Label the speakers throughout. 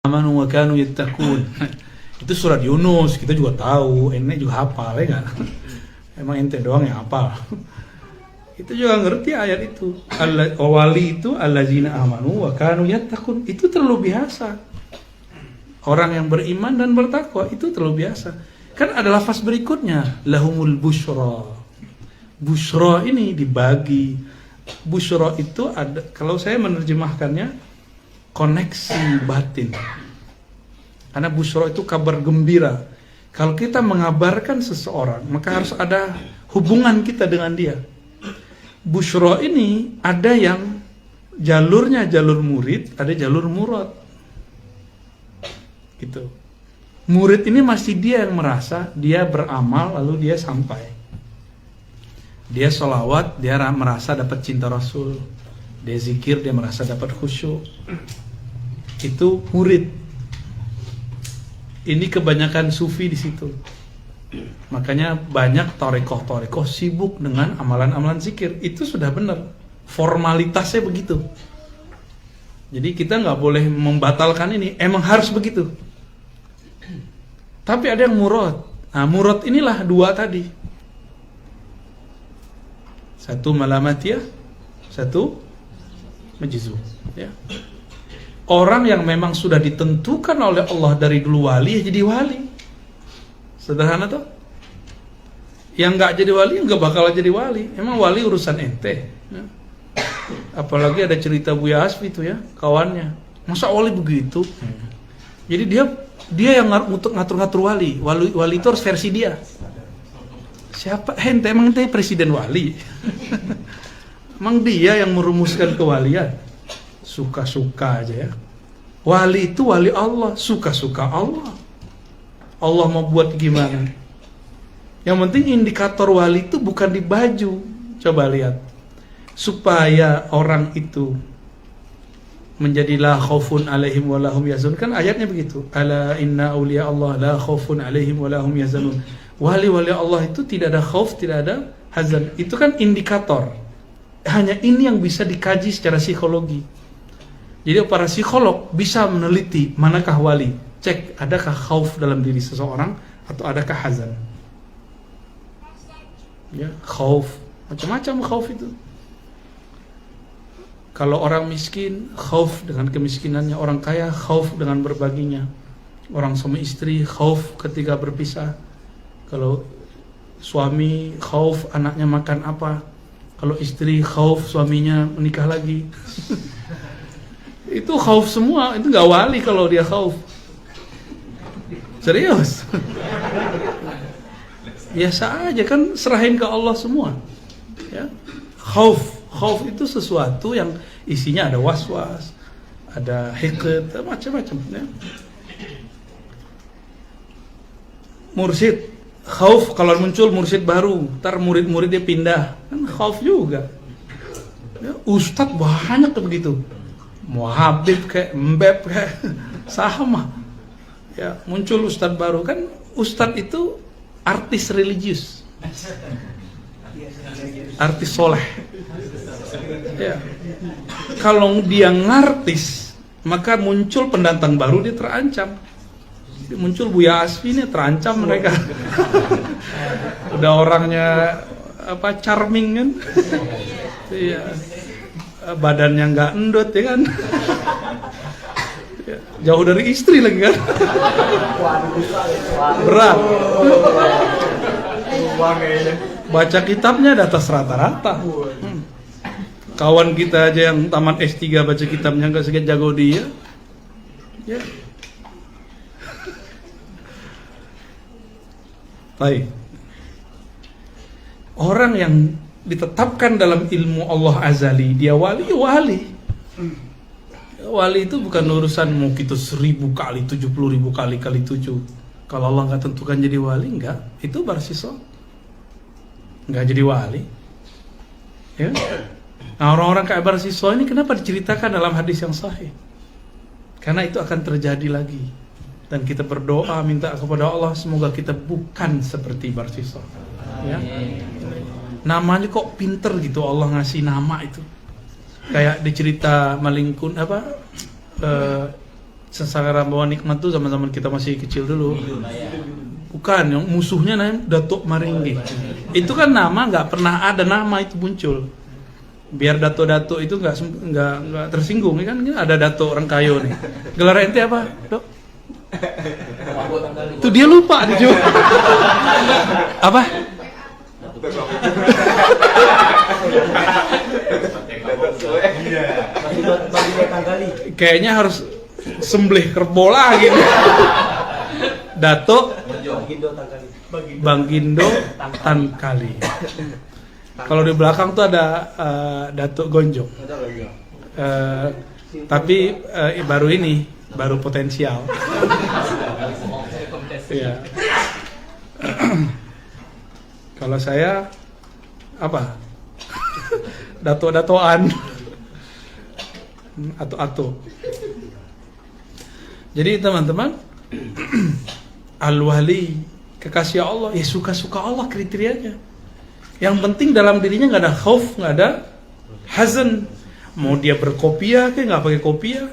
Speaker 1: amanu wa kanu yattaqun. Itu surat Yunus, kita juga tahu, ente juga hafal ya kan? Emang ente doang yang hafal. Itu juga ngerti ayat itu. Wali itu allazina amanu wa kanu yattaqun. Itu terlalu biasa. Orang yang beriman dan bertakwa itu terlalu biasa. Kan ada lafaz berikutnya, lahumul busyra. Busyra ini dibagi. Busyra itu ada, kalau saya menerjemahkannya, koneksi batin. Karena busyra itu kabar gembira. Kalau kita mengabarkan seseorang, maka harus ada hubungan kita dengan dia. Busyra ini ada yang jalurnya jalur murid, ada jalur murad. Gitu. Murid ini masih dia yang merasa, dia beramal lalu dia sampai. Dia sholawat, dia merasa dapat cinta Rasul. Dia zikir, dia merasa dapat khusyuk. Itu murid. Ini kebanyakan sufi di situ. Makanya banyak torekoh sibuk dengan amalan-amalan zikir. Itu sudah benar. Formalitasnya begitu. Jadi kita nggak boleh membatalkan ini. Emang harus begitu. Tapi ada yang murad. Nah, murad inilah dua tadi. Satu malamatiyah, satu majzu. Ya. Orang yang memang sudah ditentukan oleh Allah dari dulu wali, ya jadi wali. Sederhana tuh. Yang nggak jadi wali, nggak bakal jadi wali. Emang wali urusan ente. Ya. Apalagi ada cerita Buya Asfi itu ya, kawannya. Masa wali begitu? Jadi dia yang untuk ngatur-ngatur wali. Wali itu harus versi dia. Siapa? Ente emang ente presiden wali. Emang dia yang merumuskan kewalian. Suka-suka aja ya. Wali itu wali Allah, suka-suka Allah. Allah mau buat gimana? Yang penting indikator wali itu bukan di baju. Coba lihat. Supaya orang itu menjadi la khaufun alaihim wa lahum yahzanun. Kan ayatnya begitu. Ala inna awliya Allah la khaufun alaihim wa lahum yahzanun. Wali-wali Allah itu tidak ada khauf, tidak ada hazan. Itu kan indikator. Hanya ini yang bisa dikaji secara psikologi. Jadi para psikolog bisa meneliti manakah wali. Cek adakah khauf dalam diri seseorang atau adakah hazan. Ya, khauf, macam-macam khauf itu. Kalau orang miskin, khauf dengan kemiskinannya. Orang kaya, khauf dengan berbaginya. Orang suami istri, khauf ketika berpisah. Kalau suami, khauf anaknya makan apa. Kalau istri, khauf suaminya menikah lagi. Itu khauf semua, itu gak wali kalau dia khauf. Serius. Biasa aja kan, serahin ke Allah semua. Ya. Khauf itu sesuatu yang isinya ada was-was, ada hiqd, macam-macam ya. Mursyid, khauf kalau muncul mursyid baru, ntar murid-muridnya pindah, kan khauf juga. Ya, ustadz banyak begitu. Mau Habib kayak Mbeb kayak sama. Ya, muncul ustadz baru, kan ustadz itu artis religius. Artis soleh. Ya. Kalau dia ngartis, maka muncul pendatang baru, dia terancam. Muncul Buya Asfi ini terancam mereka. Udah orangnya apa charming kan? Iya. Badannya nggak endut ya kan? Jauh dari istri lagi kan? Berat. Baca kitabnya di atas rata-rata. Kawan kita aja yang tamat S3 baca kitabnya nggak segitu jago dia. Ya. Baik. Orang yang ditetapkan dalam ilmu Allah azali, dia wali. Wali itu bukan urusan mau kita 1000 kali, 70.000 kali 7. Kalau Allah nggak tentukan jadi wali, enggak. Itu barsisa. Nggak jadi wali. Ya. Nah, orang-orang kayak barsisa ini kenapa diceritakan dalam hadis yang sahih? Karena itu akan terjadi lagi. Dan kita berdoa minta kepada Allah semoga kita bukan seperti barsisa. Ya. Namanya kok pinter gitu Allah ngasih nama itu. Kayak di cerita Malingkun Sengsara bawa nikmat tuh zaman-zaman kita masih kecil dulu. Bukan, yang musuhnya namanya Datuk Maringgi. Itu kan nama nggak pernah ada nama itu muncul. Biar dato-dato itu nggak tersinggung, kan ada dato orang kayo nih. Gelar ente apa, Dok? Itu dia lupa dia juga. Apa? Kayaknya harus sembelih kerbola gitu. Dato Banggindo Tankali. Kalau di belakang tuh ada Dato Gonjong. Tapi baru ini, baru potensial. Iya. Kalau saya apa? Dato-datoan atau. Jadi teman-teman, al-wali, kekasih Allah, ya suka-suka Allah kriterianya. Yang penting dalam dirinya nggak ada khauf, nggak ada hazan. Mau dia berkopiah kayak nggak pakai kopiah,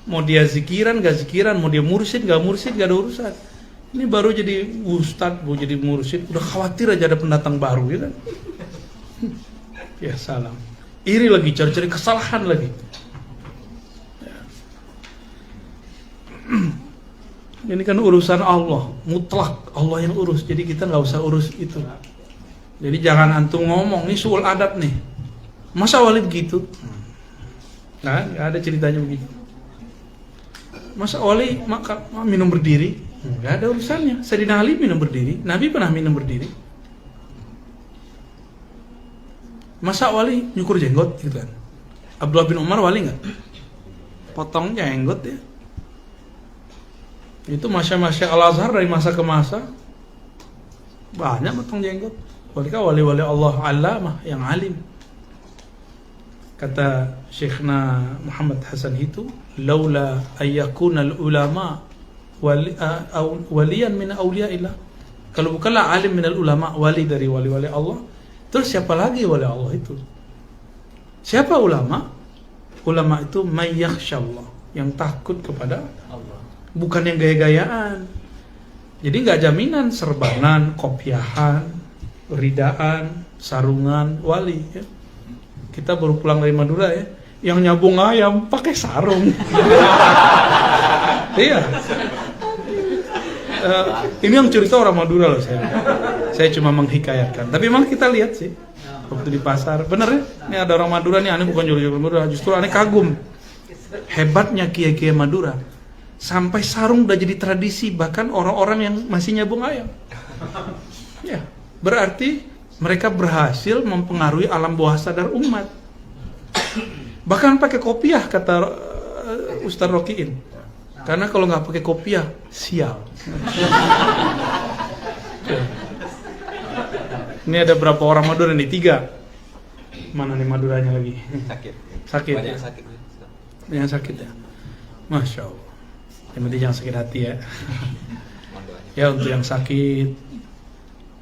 Speaker 1: mau dia zikiran nggak zikiran, mau dia mursyid nggak mursyid, nggak ada urusan. Ini baru jadi ustadz, mau jadi mursyid, udah khawatir aja ada pendatang baru, ya kan? Ya salam. Iri lagi, cari-cari kesalahan lagi. Ini kan urusan Allah, mutlak Allah yang urus. Jadi kita nggak usah urus itu. Jadi jangan antum ngomong, ini suul adab nih. Masa wali begitu? Nah, nggak ada ceritanya begitu. Masa wali minum berdiri? Nggak ada urusannya. Sayyidina Ali minum berdiri, Nabi pernah minum berdiri. Masa wali nyukur jenggot gitu kan? Abdullah bin Umar wali nggak? Potong jenggot ya. Itu masya Al-Azhar dari masa ke masa banyak potong jenggot. Wali-wali Allah alamah yang alim. Kata Syekhna Muhammad Hasan itu, laula ayyakuna al-ulama waliyan min awliyaillah. Kalau bukanlah alim min al-ulama, wali dari wali-wali Allah, terus siapa lagi wali Allah itu? Siapa ulama? Ulama itu may yakhshallah, yang takut kepada Allah. Bukan yang gaya-gayaan. Jadi nggak jaminan serbanan, kopiahan, ridaan, sarungan, wali ya. Kita baru pulang dari Madura ya, yang nyabung ayam pakai sarung. Iya. Ini yang cerita orang Madura loh saya. Saya cuma menghikayatkan. Tapi memang kita lihat sih waktu di pasar, bener ya? Ini ada orang Madura nih, aneh bukan jual Madura, justru aneh kagum. Hebatnya kiai-kiai Madura. Sampai sarung udah jadi tradisi, bahkan orang-orang yang masih nyabung ayam. Ya, berarti mereka berhasil mempengaruhi alam bawah sadar umat. Bahkan pakai kopiah kata Ustaz Rokiin. Karena kalau nggak pakai kopiah, sial. Ini ada berapa orang Madura nih? 3. Mana nih Maduranya lagi? Sakit. Banyak sakit. Banyak sakit ya. Masya Allah. Yang penting jangan sakit hati ya. Ya untuk yang sakit,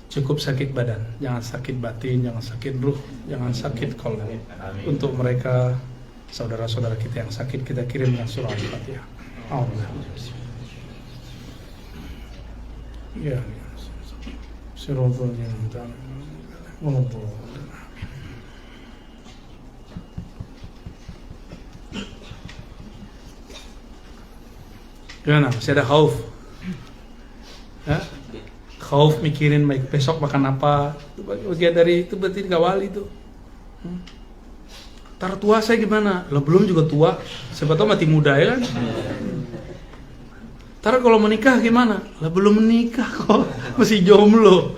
Speaker 1: cukup sakit badan, jangan sakit batin, jangan sakit ruh, jangan sakit qalb. Untuk mereka saudara-saudara kita yang sakit, kita kirimkan surah Al-Fatihah. Ya. Sirotolnya gimana? Masih ada khauf? Ya? Khauf mikirin baik besok makan apa? Itu bagian dari itu, berarti nggak wali itu. Tar tua saya gimana? Lo belum juga tua. Siapa tahu mati muda ya kan? Tar kalau menikah gimana? Lah belum menikah kok, masih jomblo.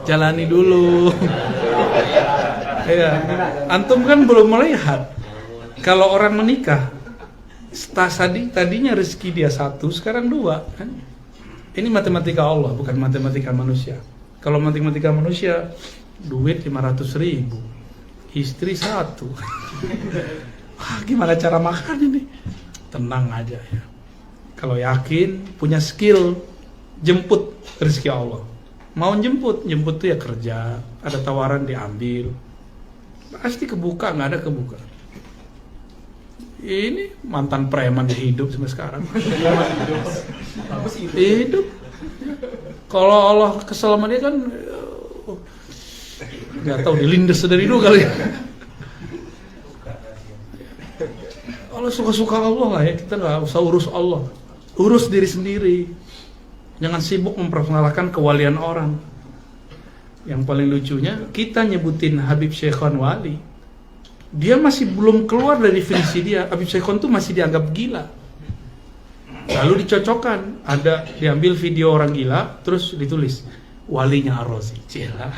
Speaker 1: Jalani dulu. Ya, antum kan belum melihat. Kalau orang menikah, tadinya rezeki dia 1, sekarang 2 kan? Ini matematika Allah, bukan matematika manusia. Kalau matematika manusia, duit 500.000, istri 1. Wah, gimana cara makan ini? Tenang aja ya. Kalau yakin, punya skill, jemput rezeki Allah. Mau jemput tuh ya kerja, ada tawaran diambil. Pasti kebuka, nggak ada kebuka. Ini mantan preman dia hidup sampai sekarang. Hidup. Kalau Allah kesel sama dia kan nggak tahu dilindes dari dulu kali. Allah suka-suka Allah lah ya, kita nggak usah urus Allah, urus diri sendiri. Jangan sibuk memperkenalkan kewalian orang. Yang paling lucunya kita nyebutin Habib Syekhon wali, dia masih belum keluar dari definisi dia. Habib Syekhon tuh masih dianggap gila. Lalu dicocokkan, ada diambil video orang gila, terus ditulis walinya Ar-Razi. Cila,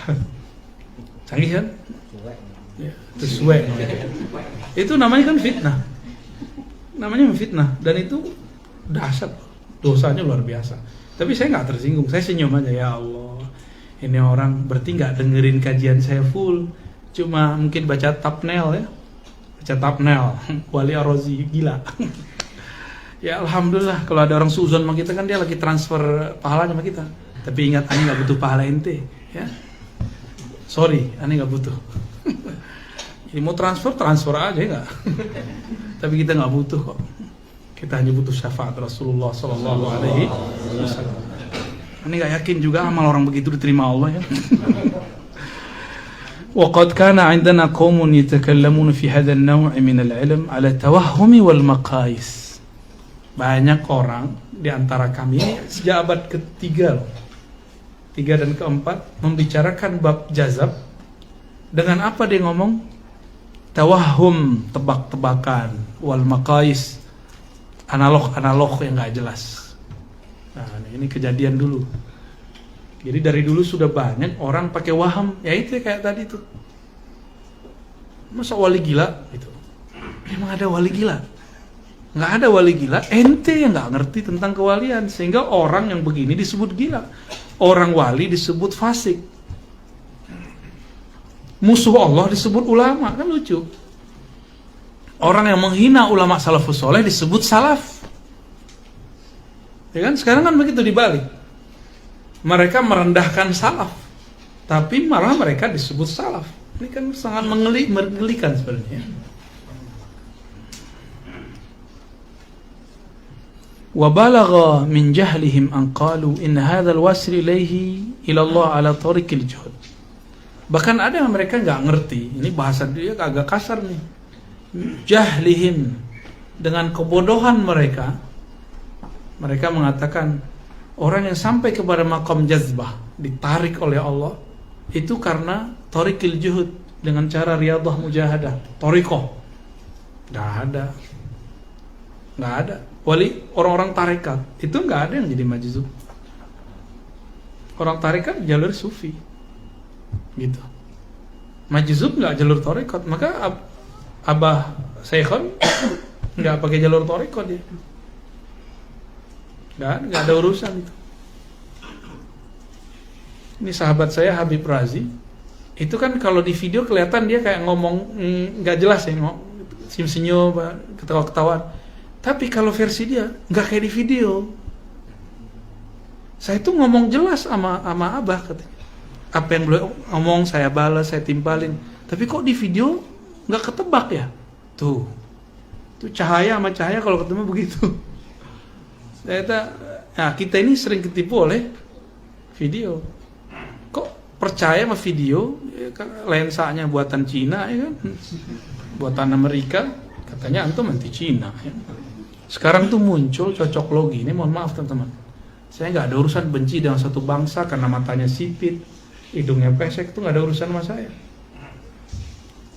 Speaker 1: canggih kan? Ya, sesuai. Itu namanya kan fitnah. Namanya fitnah, dan itu dahsyat, dosanya luar biasa. Tapi saya nggak tersinggung, saya senyum aja, ya Allah, ini orang berarti nggak dengerin kajian saya full, cuma mungkin baca thumbnail ya, baca thumbnail wali Ar-Razi gila. Ya alhamdulillah, kalau ada orang suzon sama kita kan dia lagi transfer pahalanya sama kita. Tapi ingat, ani nggak butuh pahala ente, ya. Sorry, ani nggak butuh. Ini mau transfer aja nggak. Tapi kita nggak butuh kok. Kita hanya butuh syafaat Rasulullah Sallallahu Alaihi Wasallam. Ini nggak yakin juga amal orang begitu diterima Allah ya. وقد كان عندنا قوم يتكلمون في هذا النوع من العلم على التوهم والمقاييس. Banyak orang di antara kami sejak abad ketiga, 3 dan ke-4 membicarakan bab jazab dengan apa dia ngomong? Tawahum, tebak-tebakan, wal maqais, analog yang nggak jelas. Nah, ini kejadian dulu. Jadi dari dulu sudah banyak orang pakai waham, ya itu kayak tadi tuh. Masa wali gila gitu? Emang ada wali gila? Nggak ada wali gila. Ente yang nggak ngerti tentang kewalian, sehingga orang yang begini disebut gila. Orang wali disebut fasik. Musuh Allah disebut ulama, kan lucu. Orang yang menghina ulama salafus soleh disebut salaf. Ya kan? Sekarang kan begitu dibalik. Mereka merendahkan salaf, tapi malah mereka disebut salaf. Ini kan sangat mengelikan sebenarnya. Wa balagha min jahlihim an qalu in hadzal wasl ilaihi ila Allah ala tariqil juhud. Bahkan ada yang mereka nggak ngerti, ini bahasa dia agak kasar nih. Jahlihim, dengan kebodohan mereka mengatakan orang yang sampai kepada maqam jazbah, ditarik oleh Allah, itu karena tariqil juhud, dengan cara riyadah mujahadah, tariqah. Nggak ada. Wali orang-orang tarekat itu nggak ada yang jadi majzub. Orang tarekat jalur sufi. Gitu. Majzub nggak jalur tarekat, maka Abah Syekhon nggak pakai jalur tarekat dia. Nggak ada urusan itu. Ini sahabat saya Habib Razi, itu kan kalau di video kelihatan dia kayak ngomong nggak jelas ya, senyum-senyum, ketawa-ketawaan. Tapi kalau versi dia nggak kayak di video. Saya tuh ngomong jelas sama Abah katanya. Apa yang beliau ngomong saya balas, saya timpalin. Tapi kok di video nggak ketebak ya? Tuh cahaya sama cahaya kalau ketemu begitu. Nah kita ini sering ketipu oleh video. Kok percaya sama video? Lensanya buatan Cina ya kan? Buatan Amerika. Katanya antum anti Cina ya. Sekarang tuh muncul cocok logi. Ini mohon maaf teman-teman, saya nggak ada urusan benci dengan satu bangsa karena matanya sipit, hidungnya pesek, itu nggak ada urusan sama saya.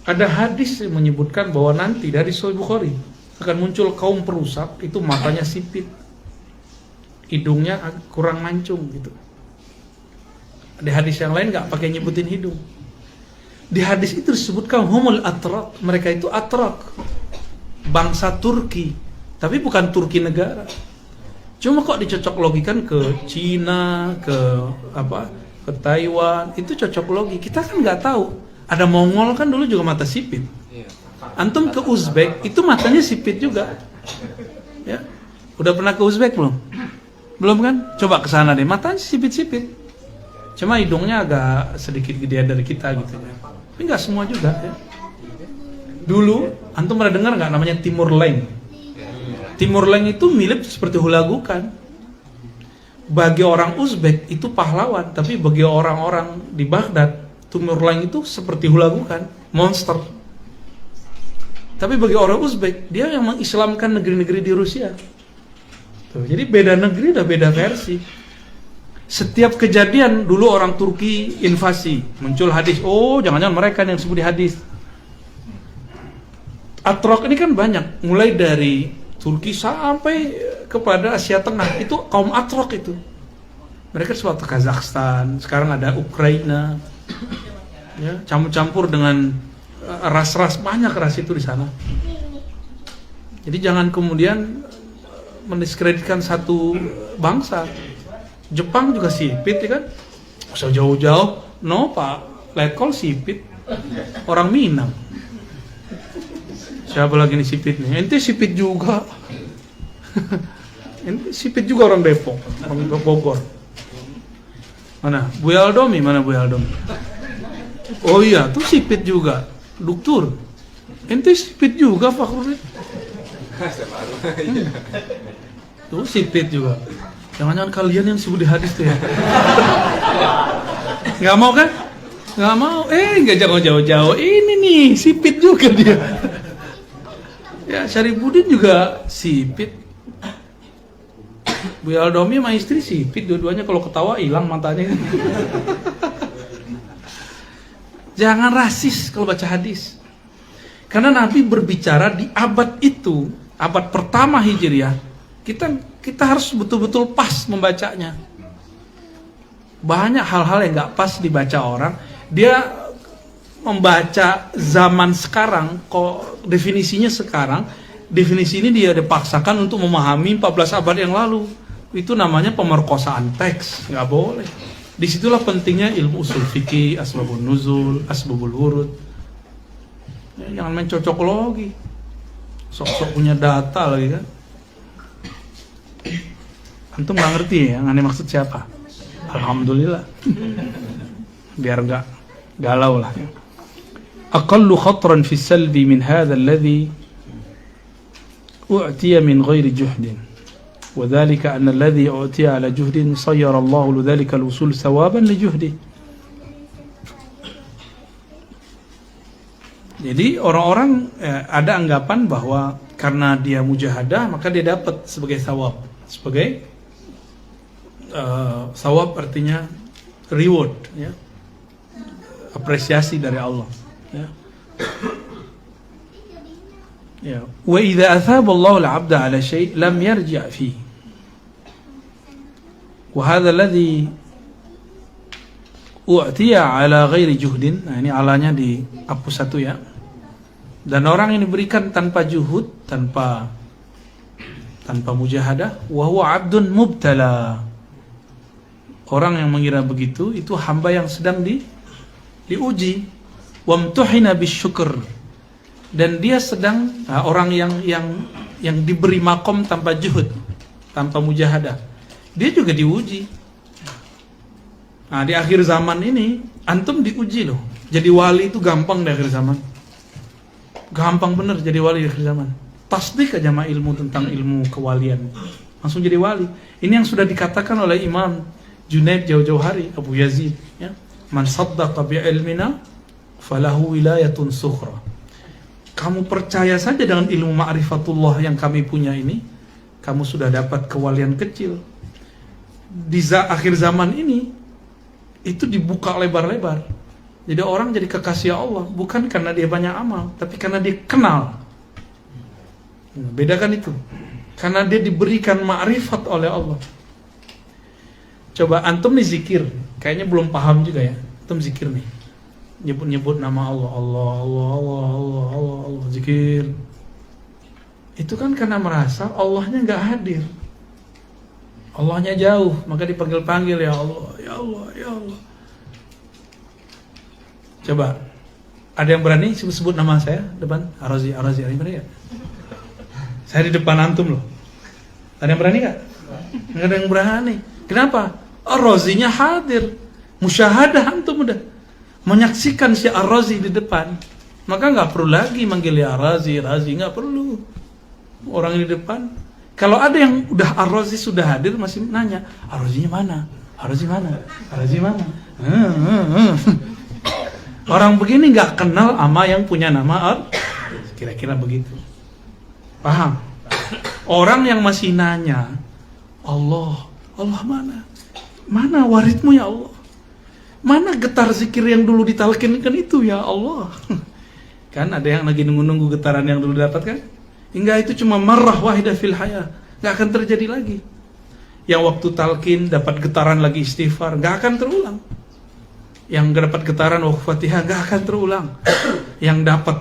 Speaker 1: Ada hadis yang menyebutkan bahwa nanti dari Sahih Bukhari akan muncul kaum perusak, itu matanya sipit, hidungnya kurang mancung gitu. Ada hadis yang lain nggak pakai nyebutin hidung. Di hadis itu disebutkan humul atrak, mereka itu atrak, bangsa Turki, tapi bukan Turki negara. Cuma kok dicocok logikan ke Cina, ke Taiwan, itu cocok logi. Kita kan nggak tahu. Ada Mongol kan dulu juga mata sipit. Antum ke Uzbek itu matanya sipit juga. Ya, udah pernah ke Uzbek belum? Belum kan? Coba ke sana deh, matanya sipit-sipit. Cuma hidungnya agak sedikit gedean dari kita gitu ya. Tapi nggak semua juga ya. Dulu, antum pernah dengar nggak namanya Timur Leng? Timur Leng itu mirip seperti Hulagukan. Bagi orang Uzbek itu pahlawan, tapi bagi orang-orang di Baghdad, Timur Leng itu seperti Hulagukan, monster. Tapi bagi orang Uzbek, dia yang mengislamkan negeri-negeri di Rusia. Tuh, jadi beda negeri udah beda versi. Setiap kejadian, dulu orang Turki invasi, muncul hadis, oh jangan-jangan mereka yang disebut di hadis. Atrok ini kan banyak, mulai dari Turki sampai kepada Asia Tengah, itu kaum Atrok itu. Mereka suatu Kazakhstan, sekarang ada Ukraina, ya, campur-campur dengan ras-ras, banyak ras itu di sana. Jadi jangan kemudian mendiskreditkan satu bangsa. Jepang juga sipit, ya kan? Usah jauh-jauh, no Pak, Letkol sipit, orang Minang. Siapa lagi nih sipit nih? Ente sipit juga. Ente sipit juga orang Depok, orang Bogor. Mana? Bu Aldomi, mana Bu Aldomi? Oh iya, tuh sipit juga. Dokter. Ente sipit juga, Fakhruddin. Tuh sipit juga. Jangan-jangan kalian yang disebut di hadis tuh ya. Nggak mau kan? Nggak mau. Nggak jauh-jauh. Ini nih, sipit juga dia. Ya, Syarifuddin juga sipit. Bu Aldomi sama istri sipit, dua-duanya kalau ketawa hilang matanya. Jangan rasis kalau baca hadis. Karena Nabi berbicara di abad itu, abad pertama Hijriah. Kita harus betul-betul pas membacanya. Banyak hal-hal yang nggak pas dibaca orang. Dia membaca zaman sekarang, kok definisinya sekarang, definisi ini dia dipaksakan untuk memahami 14 abad yang lalu. Itu namanya pemerkosaan teks, nggak boleh. Disitulah pentingnya ilmu usul fikih, asbabun nuzul, asbabul wurud. Ya, jangan main cocokologi, sok-sok punya data lagi kan. Antum nggak ngerti ya, yang aneh maksud siapa? Alhamdulillah, biar nggak galau lah. Ya. أقل خطرا في السلب من هذا الذي أعطي من غير جهد وذلك أن الذي أعطي على جهد صير الله لذلك الوصول ثوابا لجهده. Jadi orang-orang ada anggapan bahwa karena dia mujahadah maka dia dapat sebagai thawab. Sebagai thawab artinya reward, ya, apresiasi dari Allah. Ya. Wa idza athaba Allah al-'abda 'ala syai' lam yarji' fihi. Wa hadha alladhi u'tiya 'ala ghairi juhdin. Nah, ini alanya dihapus satu ya. Dan orang yang diberikan tanpa juhud, tanpa mujahadah, wa huwa 'abdun mubtala. Orang yang mengira begitu itu hamba yang sedang diuji. Wamtuhina bisyukur, dan dia sedang orang yang diberi makom tanpa juhud, tanpa mujahadah, dia juga diuji. Nah, di akhir zaman ini antum diuji loh. Jadi wali itu gampang di akhir zaman, gampang bener jadi wali di akhir zaman. Tasdik aja sama ilmu tentang ilmu kewalian, langsung jadi wali. Ini yang sudah dikatakan oleh Imam Junaid jauh-jauh hari, Abu Yazid, ya, man saddaqa bi ilmina falahu wilayatun sukhra. Kamu percaya saja dengan ilmu ma'rifatullah yang kami punya ini, kamu sudah dapat kewalian kecil. Di akhir zaman ini itu dibuka lebar-lebar. Jadi orang jadi kekasih Allah bukan karena dia banyak amal, tapi karena dia kenal. Bedakan itu. Karena dia diberikan ma'rifat oleh Allah. Coba antum nih zikir, kayaknya belum paham juga ya. Antum zikir nih, nyebut-nyebut nama Allah, Allah, zikir. Itu kan karena merasa Allahnya nggak hadir, Allahnya jauh, maka dipanggil-panggil, ya Allah, ya Allah, ya Allah. Coba, ada yang berani sebut nama saya depan? Ar-Razi, ada yang berani ya? Saya di depan antum loh. Ada yang berani nggak? Nggak ada yang berani. Kenapa? Ar-Razinya hadir, musyahadah antum udah menyaksikan si Ar-Razi di depan. Maka nggak perlu lagi manggil ya Razi, nggak perlu. Orang di depan. Kalau ada yang udah Ar-Razi sudah hadir masih nanya, Ar-Razinya mana? Ar-Razi mana? Ar-Razi mana? Orang begini nggak kenal sama yang punya nama Ar. Kira-kira begitu. Paham? Orang yang masih nanya, Allah mana? Mana waridmu ya Allah? Mana getar zikir yang dulu ditalkinkan itu ya Allah? Kan ada yang lagi nunggu-nunggu getaran yang dulu dapat kan? Hingga itu cuma marrah wahidah fil haya, nggak akan terjadi lagi. Yang waktu talqin dapat getaran lagi istighfar, nggak akan terulang. Yang nggak dapat getaran waktu Fatihah nggak akan terulang. Yang dapat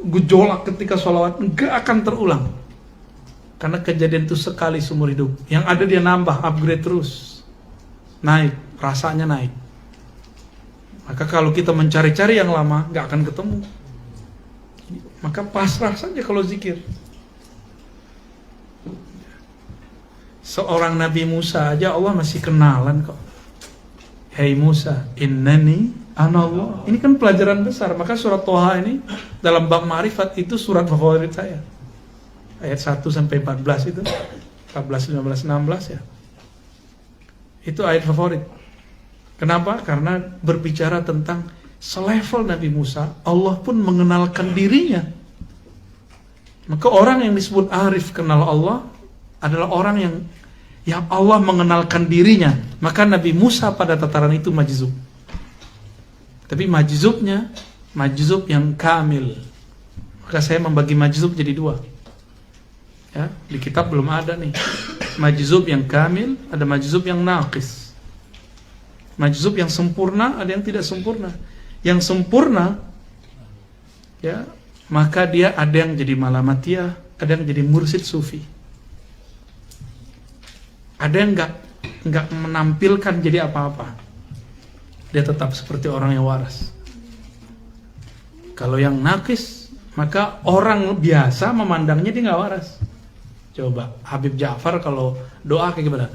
Speaker 1: gejolak ketika sholawat nggak akan terulang. Karena kejadian itu sekali seumur hidup. Yang ada dia nambah, upgrade terus, naik, rasanya naik. Maka kalau kita mencari-cari yang lama nggak akan ketemu. Maka pasrah saja kalau zikir. Seorang Nabi Musa aja Allah masih kenalan kok. Hei Musa, innani ana Allah. Ini kan pelajaran besar. Maka surat Toha ini dalam bab ma'rifat itu surat favorit saya. Ayat 1 sampai 14 itu. 14, 15, 16 ya. Itu ayat favorit. Kenapa? Karena berbicara tentang selevel Nabi Musa, Allah pun mengenalkan dirinya. Maka orang yang disebut arif kenal Allah adalah orang yang Allah mengenalkan dirinya. Maka Nabi Musa pada tataran itu majzub. Tapi majzubnya majzub yang kamil. Maka saya membagi majzub jadi dua. Ya, di kitab belum ada nih. Majzub yang kamil, ada majzub yang naqis. Majzub yang sempurna, ada yang tidak sempurna. Yang sempurna, ya, maka dia ada yang jadi malamatiyah, ada yang jadi mursyid sufi. Ada yang nggak menampilkan jadi apa-apa. Dia tetap seperti orang yang waras. Kalau yang nakis, maka orang biasa memandangnya dia nggak waras. Coba Habib Ja'far kalau doa kayak gimana?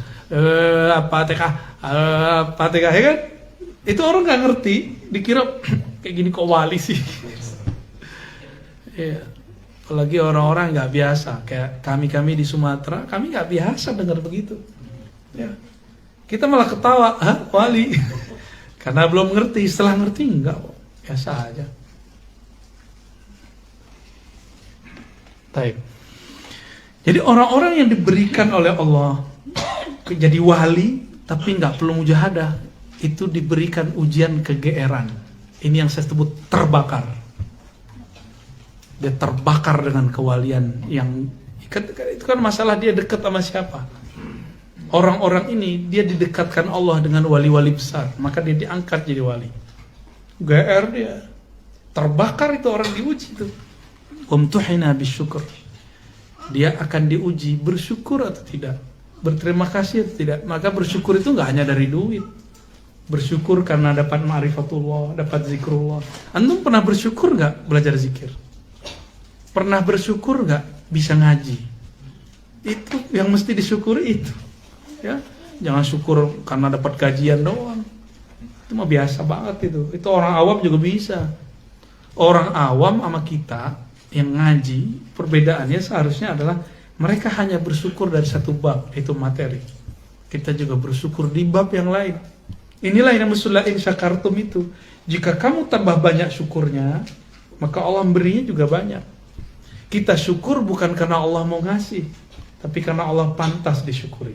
Speaker 1: Fatihah ya kan? Itu orang nggak ngerti, dikira kayak gini kok wali sih. Ya, apalagi orang-orang nggak biasa, kayak kami di Sumatera, kami nggak biasa dengar begitu. Ya, kita malah ketawa, hah wali? Karena belum ngerti, setelah ngerti enggak, biasa aja. Baik. Jadi orang-orang yang diberikan oleh Allah jadi wali, tapi nggak perlu mujahadah, itu diberikan ujian kegeeran. Ini yang saya sebut terbakar. Dia terbakar dengan kewalian yang itu kan masalah dia dekat sama siapa. Orang-orang ini dia didekatkan Allah dengan wali-wali besar, maka dia diangkat jadi wali. GR dia terbakar, itu orang diuji itu. Umtuhina bisyukur. Dia akan diuji bersyukur atau tidak, berterima kasih atau tidak. Maka bersyukur itu nggak hanya dari duit. Bersyukur karena dapat ma'rifatullah, dapat zikrullah. Antum pernah bersyukur nggak belajar zikir? Pernah bersyukur nggak bisa ngaji? Itu yang mesti disyukuri itu. Ya, jangan syukur karena dapat gajian doang. Itu mah biasa banget itu. Itu orang awam juga bisa. Orang awam sama kita yang ngaji, perbedaannya seharusnya adalah mereka hanya bersyukur dari satu bab, itu materi. Kita juga bersyukur di bab yang lain. Inilah yang maksudnya in syakartum itu. Jika kamu tambah banyak syukurnya, maka Allah memberinya juga banyak. Kita syukur bukan karena Allah mau ngasih, tapi karena Allah pantas disyukuri.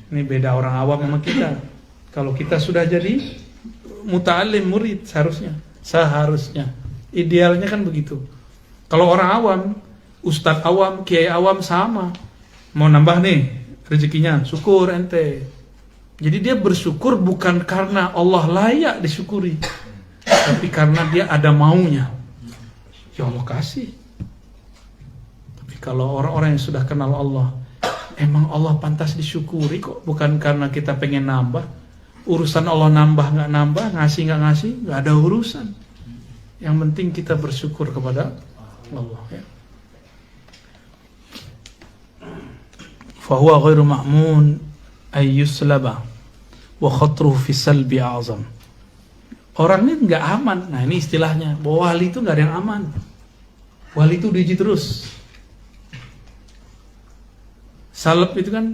Speaker 1: Ini beda orang awam sama kita. Kalau kita sudah jadi muta'alim, murid, seharusnya. Idealnya kan begitu. Kalau orang awam, ustadz awam, kiai awam sama. Mau nambah nih rezekinya, syukur ente. Jadi dia bersyukur bukan karena Allah layak disyukuri, tapi karena dia ada maunya. Ya Allah kasih. Tapi kalau orang-orang yang sudah kenal Allah, emang Allah pantas disyukuri kok, bukan karena kita pengen nambah. Urusan Allah nambah nggak nambah, ngasih nggak ngasih, nggak ada urusan. Yang penting kita bersyukur kepada Allah, ya. Fahuwa ghairu ma'mun ay yuslaba wa khatruhu fi salbi a'zam. Orang ini nggak aman. Nah ini istilahnya, bahwa wali itu nggak ada yang aman. Wali itu diuji terus. Salep itu kan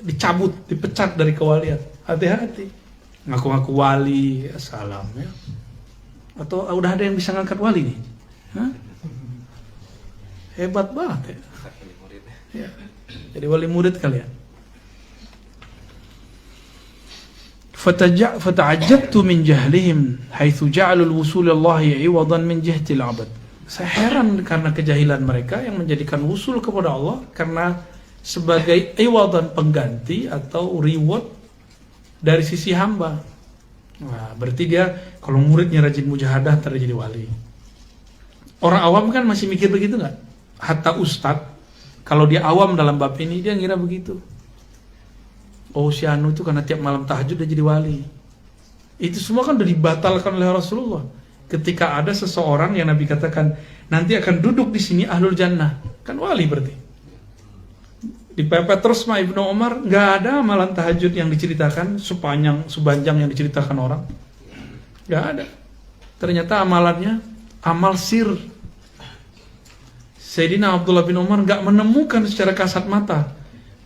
Speaker 1: dicabut, dipecat dari kewalian. Hati-hati. Ngaku-ngaku wali, salam ya. Atau udah ada yang bisa ngangkat wali nih? Hah? Hebat banget ya. Jadi wali murid kalian. Fata'ajjabtu min jahlihim haitsu ja'alul wusul Allah 'iwadan min jahtil 'abad. Saya heran karena kejahilan mereka yang menjadikan wusul kepada Allah karena sebagai iwadan, pengganti atau reward dari sisi hamba. Nah, berarti dia kalau muridnya rajin mujahadah ntar jadi wali. Orang awam kan masih mikir begitu nggak? Hatta ustadz kalau dia awam dalam bab ini dia ngira begitu. Oh si Anu itu karena tiap malam tahajud dia jadi wali. Itu semua kan udah dibatalkan oleh Rasulullah. Ketika ada seseorang yang Nabi katakan nanti akan duduk di sini ahlul jannah, kan wali berarti. Dipepet terus sama Ibnu Umar, nggak ada amalan tahajud yang diceritakan sepanjang yang diceritakan orang, nggak ada. Ternyata amalannya amal sir. Sayyidina Abdullah bin Umar nggak menemukan secara kasat mata.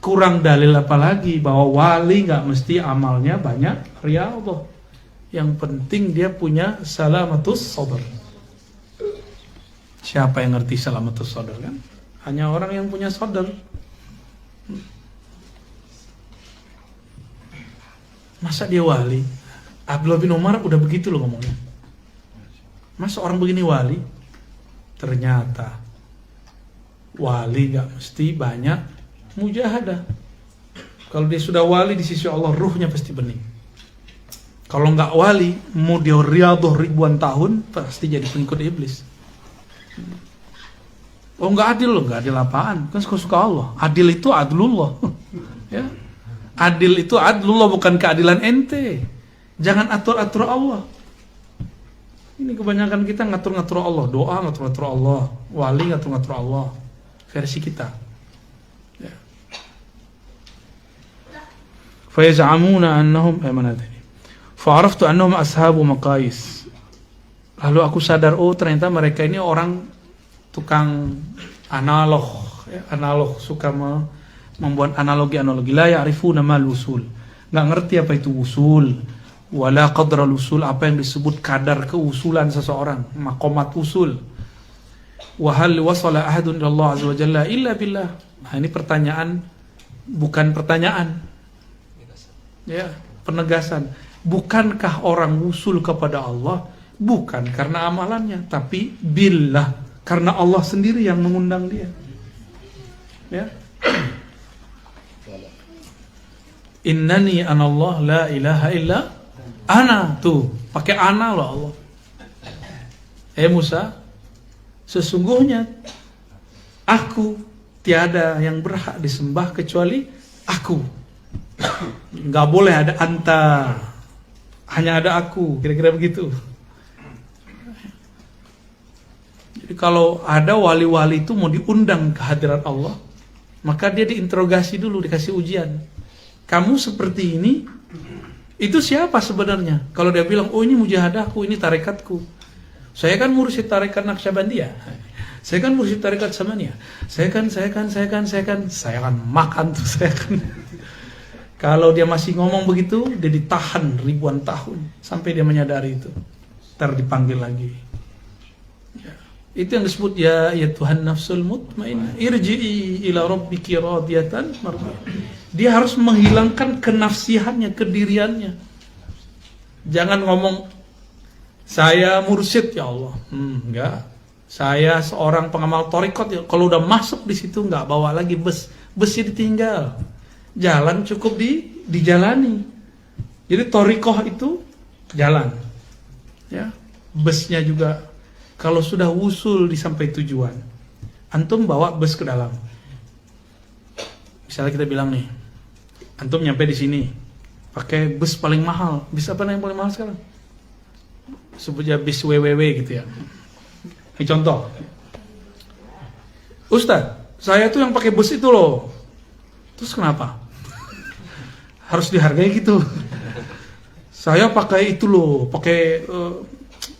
Speaker 1: Kurang dalil apa lagi bahwa wali nggak mesti amalnya banyak riyadhah. Yang penting dia punya salamatus sadar. Siapa yang ngerti salamatus sadar kan? Hanya orang yang punya sadar. Masa dia wali? Abdullah bin Umar udah begitu loh ngomongnya. Masa orang begini wali? Ternyata wali gak mesti banyak mujahadah. Kalau dia sudah wali di sisi Allah, ruhnya pasti bening. Kalau nggak wali, mau dia riyadhah ribuan tahun, pasti jadi pengikut iblis. Oh nggak adil loh, nggak adil apaan? Kan suka Allah. Adil itu adlullah. Ya. Adil itu adlullah, bukan keadilan ente. Jangan atur-atur Allah. Ini kebanyakan kita ngatur-ngatur Allah. Doa ngatur-ngatur Allah, wali ngatur-ngatur Allah. Versi kita. Ya. Fayaz'amuna annahum fa'araftu annahum ashabu maqais. Lalu aku sadar, oh ternyata mereka ini orang tukang analog, ya, analog, suka membuat analogi-analogi. La ya'rifuna mal usul. Enggak ngerti apa itu usul. Wala qadral usul, apa yang disebut kadar keusulan seseorang, maqamat usul. Wa hal wasala ahadun ila Allah azza wa jalla illa billah. Nah, ini pertanyaan, bukan pertanyaan. Ya, penegasan. Bukankah orang usul kepada Allah bukan karena amalannya, tapi billah, karena Allah sendiri yang mengundang dia. Ya. Innani anallah la ilaha illa ana. Tuh, pakai ana loh Allah. Musa, sesungguhnya aku tiada yang berhak disembah kecuali aku. Nggak boleh ada anta, hanya ada aku, kira-kira begitu. Jadi kalau ada wali-wali itu mau diundang ke hadirat Allah, maka dia diinterogasi dulu, dikasih ujian. Kamu seperti ini, itu siapa sebenarnya? Kalau dia bilang, oh ini mujahadahku, ini tarekatku. Saya kan mursyid tarekat Naqsyabandiyah. Saya kan mursyid tarekat Samaniyah. Saya kan makan tuh, saya kan. Kalau dia masih ngomong begitu, dia ditahan ribuan tahun sampai dia menyadari itu. Ntar dipanggil lagi. Ya. Itu yang disebut ya Tuhan nafsul mutmainnah, irji'i ila rabbiki radiyatan mardiyah. Dia harus menghilangkan kenafsihannya, kediriannya. Jangan ngomong saya mursyid ya Allah. Enggak. Saya seorang pengamal thariqat ya. Kalau udah masuk di situ enggak bawa lagi besnya ditinggal. Jalan cukup dijalani. Jadi thariqah itu jalan. Ya. Busnya juga kalau sudah wusul di sampai tujuan, antum bawa bus ke dalam. Misalnya kita bilang nih, antum nyampe di sini pakai bus paling mahal. Bus apa yang paling mahal sekarang? Sebutnya bis WWW gitu ya. Ini contoh. Ustaz, saya tuh yang pakai bus itu loh. Terus kenapa? Harus dihargai gitu. Saya pakai itu loh, pakai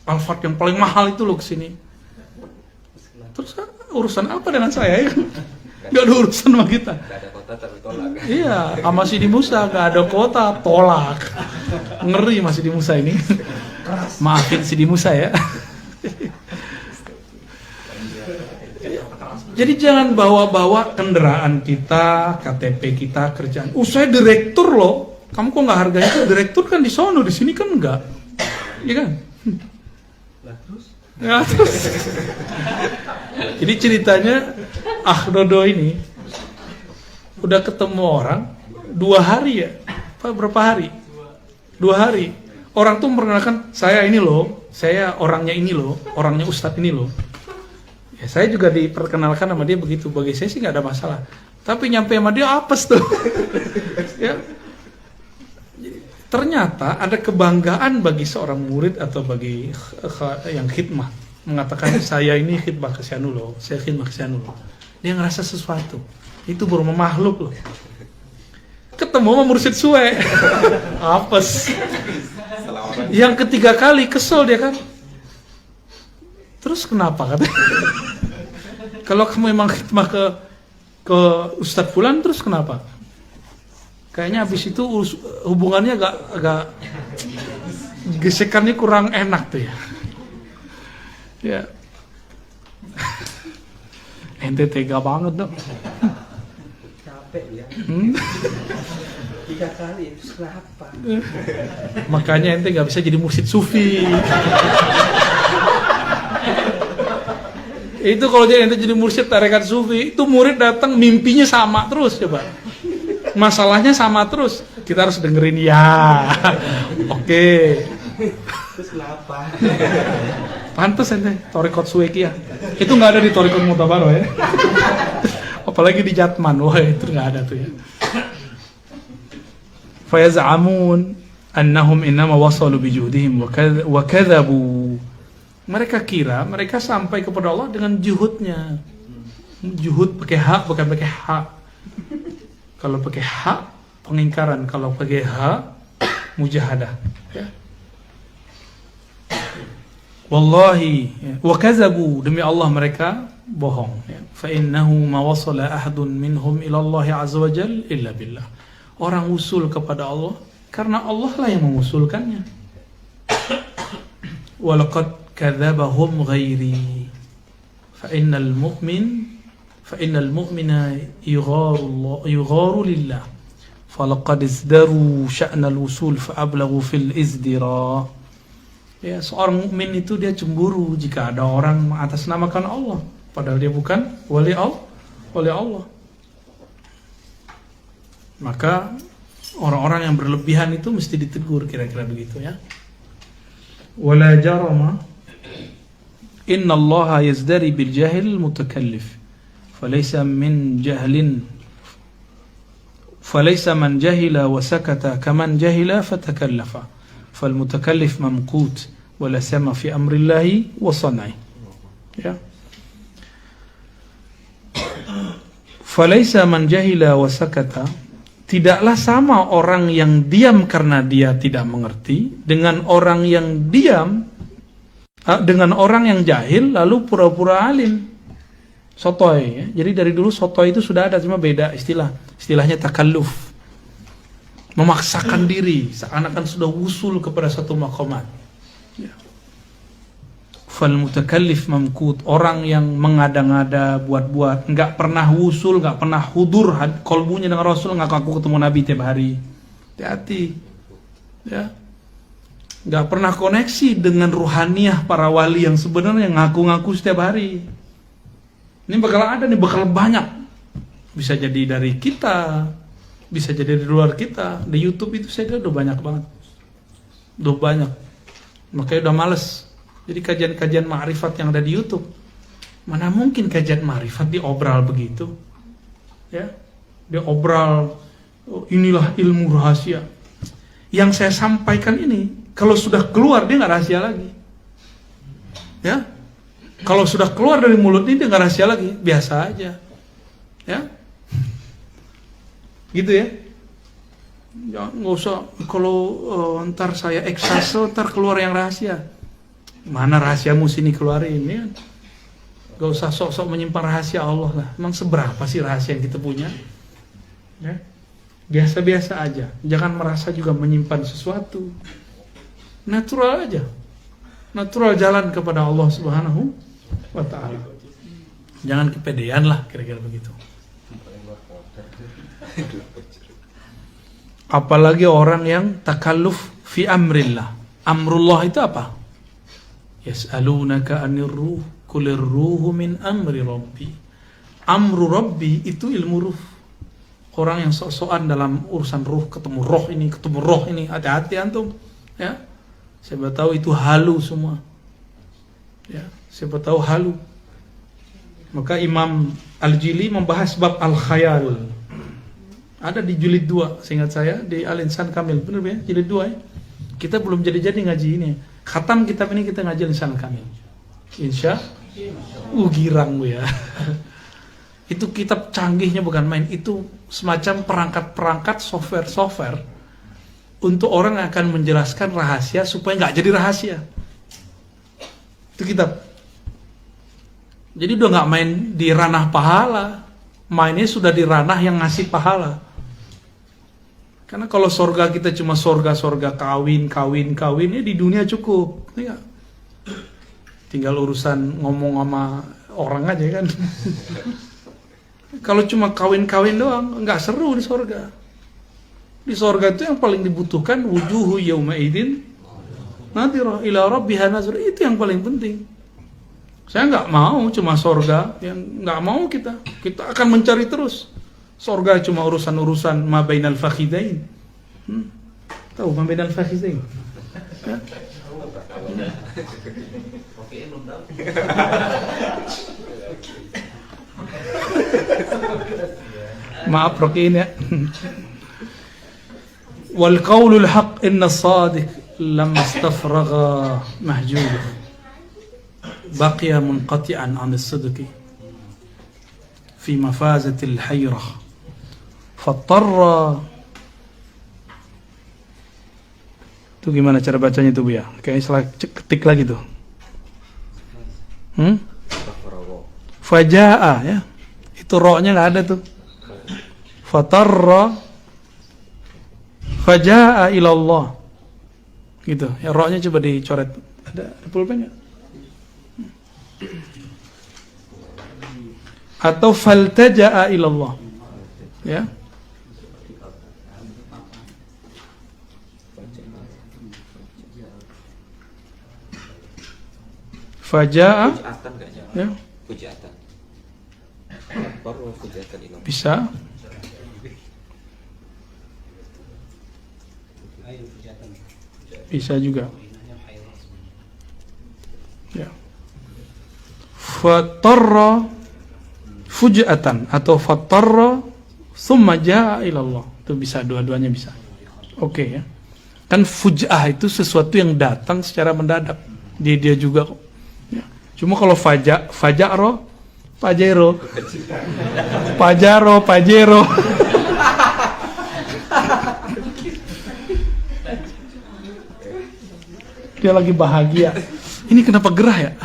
Speaker 1: Alphard yang paling mahal itu loh kesini. Terus urusan apa dengan saya ya? Gak ada urusan sama kita.
Speaker 2: Gak ada kota tapi tolak.
Speaker 1: Iya, sama Sidi Musa gak ada kota, tolak. Ngeri Mas Sidi Musa ini. Maafin Sidi Musa ya. Jadi jangan bawa-bawa kendaraan kita, KTP kita, kerjaan. Saya direktur loh. Kamu kok nggak harganya? Direktur kan di sono, di sini kan enggak. Iya kan?
Speaker 2: Lah terus?
Speaker 1: Ya, terus. Jadi ceritanya Dodo ini udah ketemu orang 2 hari ya. Berapa hari? 2 hari. Orang tuh memperkenalkan, saya ini loh, saya orangnya ini loh, orangnya Ustadz ini loh. Ya, saya juga diperkenalkan sama dia begitu. Bagi saya sih nggak ada masalah. Tapi nyampe sama dia apes tuh. Ya. Ternyata ada kebanggaan bagi seorang murid atau bagi yang khidmah mengatakan saya ini khidmah ke Syanu loh, saya khidmah ke Syanu loh. Dia ngerasa sesuatu. Itu baru makhluk loh. Ketemu sama mursyid suwe. Apes. Yang ketiga kali kesel dia kan. Terus kenapa katanya? Kalau kamu memang khidmah ke Ustadz Fulan terus kenapa? Kayaknya habis itu hubungannya agak gesekannya kurang enak tuh ya. Ya. Ente tega banget dong.
Speaker 2: Capek ya. 3 kali itu kenapa?
Speaker 1: Makanya ente nggak bisa jadi mursyid sufi. Itu kalau ente jadi mursyid tarekat sufi, itu murid datang mimpinya sama terus coba. Masalahnya sama terus. Kita harus dengerin ya. Oke.
Speaker 2: Terus kenapa?
Speaker 1: Pantes ente Torikot Suweki ya. Itu nggak ada di Torikot Mutabaro ya. Apalagi di Jatman. Wah, itu nggak ada tuh ya. Fayaz'amun annahum innama wasalu bijuhdihim wa kadzabu. Mereka kira mereka sampai kepada Allah dengan juhudnya. Juhud pakai hak bukan pakai hak. Kalau pakai hak pengingkaran, kalau pakai hak mujahadah. Ya. Wallahi wa kadzabu, demi Allah mereka bohong. Ya. Fa innahu ma wasala ahadun minhum ila Allah azza wa jalla illa billah. Orang usul kepada Allah karena Allah lah yang mengusulkannya. Walaqad kadzabahum ghairi fa innal mu'mina yugharu lillah falaqad izdaru sya'nal wusul fa ablaghu fil izdira. Ya, seorang mukmin itu dia cemburu jika ada orang mengatasnamakan Allah padahal dia bukan wali Allah. Maka orang-orang yang berlebihan itu mesti ditegur, kira-kira begitu ya. Wala jarama inna Allah yazdari bil jahil mutakallif falaysa man jahila wa sakata kaman jahila fatakallafa fal mutakallif mamqut wala sama fi amrillahi wa sanai. Ya. Falaysa man jahila wa sakata, tidaklah sama orang yang diam karena dia tidak mengerti dengan orang yang diam, dengan orang yang jahil lalu pura-pura alim. Sotoy ya. Jadi dari dulu sotoy itu sudah ada, cuma beda istilahnya takalluf, memaksakan diri seakan-akan sudah wusul kepada satu maqamat ya. Fal mutakallif mamkut, orang yang mengada-ngada, buat-buat, nggak pernah wusul, nggak pernah hudur kolbunya dengan Rasul, ngaku ketemu Nabi tiap hari. Hati-hati ya. Nggak pernah koneksi dengan ruhaniyah para wali yang sebenarnya ngaku-ngaku setiap hari. Ini bakal ada nih, bakal banyak. Bisa jadi dari kita, bisa jadi dari luar kita. Di YouTube itu saya udah banyak banget. Udah banyak. Makanya udah males. Jadi kajian-kajian ma'rifat yang ada di YouTube, mana mungkin kajian ma'rifat diobral begitu? Ya, diobral, inilah ilmu rahasia. Yang saya sampaikan ini, kalau sudah keluar dia nggak rahasia lagi. Ya, kalau sudah keluar dari mulut ini dia nggak rahasia lagi, biasa aja. Ya, gitu ya. Ya, nggak usah kalau ntar saya ekstase ntar keluar yang rahasia. Mana rahasiamu sini keluarin ya? Gak usah sok-sok menyimpan rahasia Allah lah. Emang seberapa sih rahasia yang kita punya? Ya? Biasa-biasa aja. Jangan merasa juga menyimpan sesuatu. Natural aja. Natural jalan kepada Allah Subhanahu wa ta'ala. Jangan kepedean lah, kira-kira begitu. Apalagi orang yang takalluf fi amrillah. Amrullah itu apa? Yas'alunaka 'anir ruh, qulir ruhu min amri rabbi. Amru rabbi itu ilmu ruh. Orang yang sok-sokan dalam urusan ruh, ketemu roh ini, hati-hati antum. Ya. Siapa tahu itu halu semua. Ya, siapa tahu halu. Maka Imam Al-Jili membahas bab al-khayal. Ada di jilid 2, seingat saya, di Al-Insan Kamil. Benar ya? Jilid 2 ya? Kita belum jadi-jadi ngaji ini. Khatam kitab ini kita ngaji Al-Insan Kamil. Insya girang bu ya. Itu kitab canggihnya bukan main. Itu semacam perangkat-perangkat software untuk orang yang akan menjelaskan rahasia supaya nggak jadi rahasia. Itu kitab. Jadi udah nggak main di ranah pahala, mainnya sudah di ranah yang ngasih pahala. Karena kalau sorga kita cuma sorga kawin ya di dunia cukup, ya. Tinggal urusan ngomong sama orang aja kan. Kalau cuma kawin doang, nggak seru di sorga. Di sorga itu yang paling dibutuhkan wujuhu yauma idzin nadhirah ila rabbiha nazr, itu yang paling penting. Saya nggak mau cuma sorga, yang nggak mau kita akan mencari terus. Sorga cuma urusan ma bainal fakhidain. Tahu ma bainal fakhidain? Ya? Maaf Rokiin ya. Wal qaulul haq inna as-sadiq lamma istafragha mahjub baqiya munqati'an 'an as-sidqi fi mafazatil hayrah fattarra. Itu gimana cara bacanya itu Bu ya? Kayaknya salah ketik lagi tuh. Faja'a ya. Itu ro-nya enggak ada tuh. Fatarra faja'a ilallah. Gitu. Ya ro-nya coba dicoret. Ada pulpen enggak? Atau faltaja'a ilallah. Ya. Faja'a ya. Bisa. Bisa juga. Ya. Fatarra fujatan atau fatarra thumma jaa ilallah. Itu bisa, dua-duanya bisa. Oke ya. Kan fuj'ah itu sesuatu yang datang secara mendadak. Dia juga kok. Ya. Cuma kalau fajaro, pajero. Dia lagi bahagia. Ini kenapa gerah ya?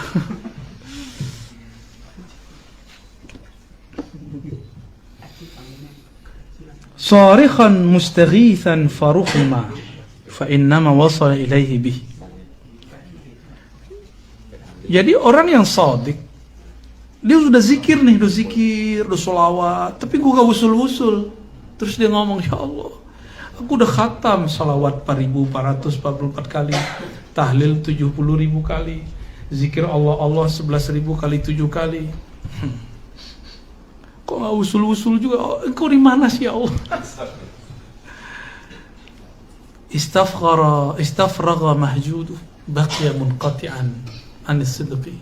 Speaker 1: Sarikhan mustaghithan faruhma fa innama wasala ilaihi bih. Jadi orang yang shadiq, dia sudah zikir nih, udah sholawat, tapi gue gak usul-usul. Terus dia ngomong, ya Allah, aku udah khatam sholawat 4.444 kali, tahlil 70.000 kali, zikir Allah 11.000 kali 7 kali. Kok gak usul-usul juga? Oh, engkau di mana sih ya Allah? Istafragha mahjudu baqiya munqati'an anis sidqi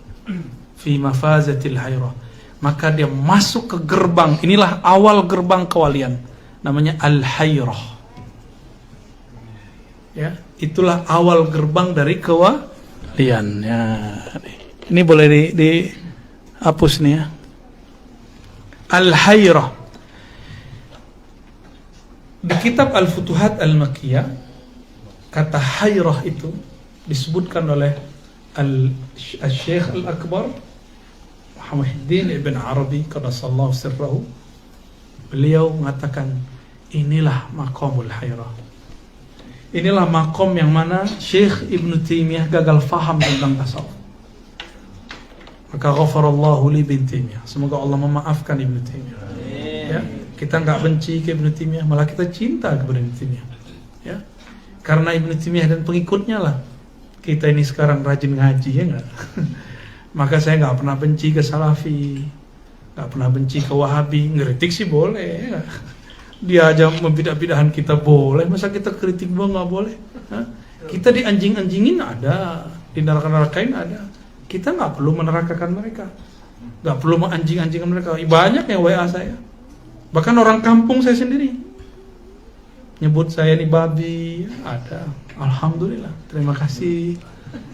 Speaker 1: fi mafazatil hayrah. Maka dia masuk ke gerbang. Inilah awal gerbang kewalian. Namanya al-hayrah. Ya, itulah awal gerbang dari kewalian. Ya, ini boleh dihapus nih ya. Al-hayrah. Di kitab Al-Futuhat Al-Makkiyah, kata hayrah itu disebutkan oleh Al-Syekh Al-Akbar Muhammaduddin Ibn Arabi qaddasallahu sirrahu. Beliau mengatakan, inilah maqamul hayrah. Inilah makom yang mana Syekh Ibn Taimiyah gagal faham tentang tasawuf. Maka ghafarallahu li Ibn Taimiyah. Semoga Allah memaafkan Ibn Taimiyah. Ya, kita nggak benci ke Ibn Taimiyah, malah kita cinta kepada Ibn Taimiyah. Ya, karena Ibn Taimiyah dan pengikutnya lah kita ini sekarang rajin ngaji, ya nggak? Maka saya nggak pernah benci ke Salafi, nggak pernah benci ke Wahabi. Ngeritik sih boleh, ya. Dia aja membidah-bidahan kita boleh, masa kita kritik nggak boleh? Hah? Kita dianjing-anjingin ada, di neraka-nerakain ada. Kita nggak perlu menerakakan mereka, nggak perlu menganjing-anjingkan mereka. Banyak yang WA saya, bahkan orang kampung saya sendiri nyebut saya ini babi, ada. Alhamdulillah, terima kasih.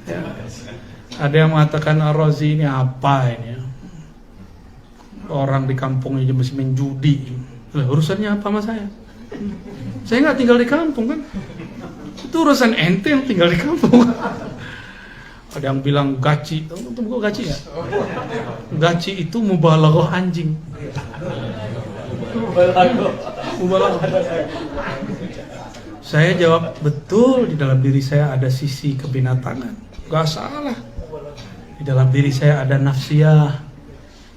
Speaker 1: Ya. Ada yang mengatakan Ar-Razi ini apa ini? Ya? Orang di kampungnya aja masih main judi. Lah, urusannya apa sama saya? Saya nggak tinggal di kampung kan? Itu urusan ente yang tinggal di kampung. Ada yang bilang gaci, tahu gaci ya? Gaci itu mubalaghah anjing. Mubalaghah. Saya jawab, betul, di dalam diri saya ada sisi kebinatangan. Gak salah. Di dalam diri saya ada nafsiyah,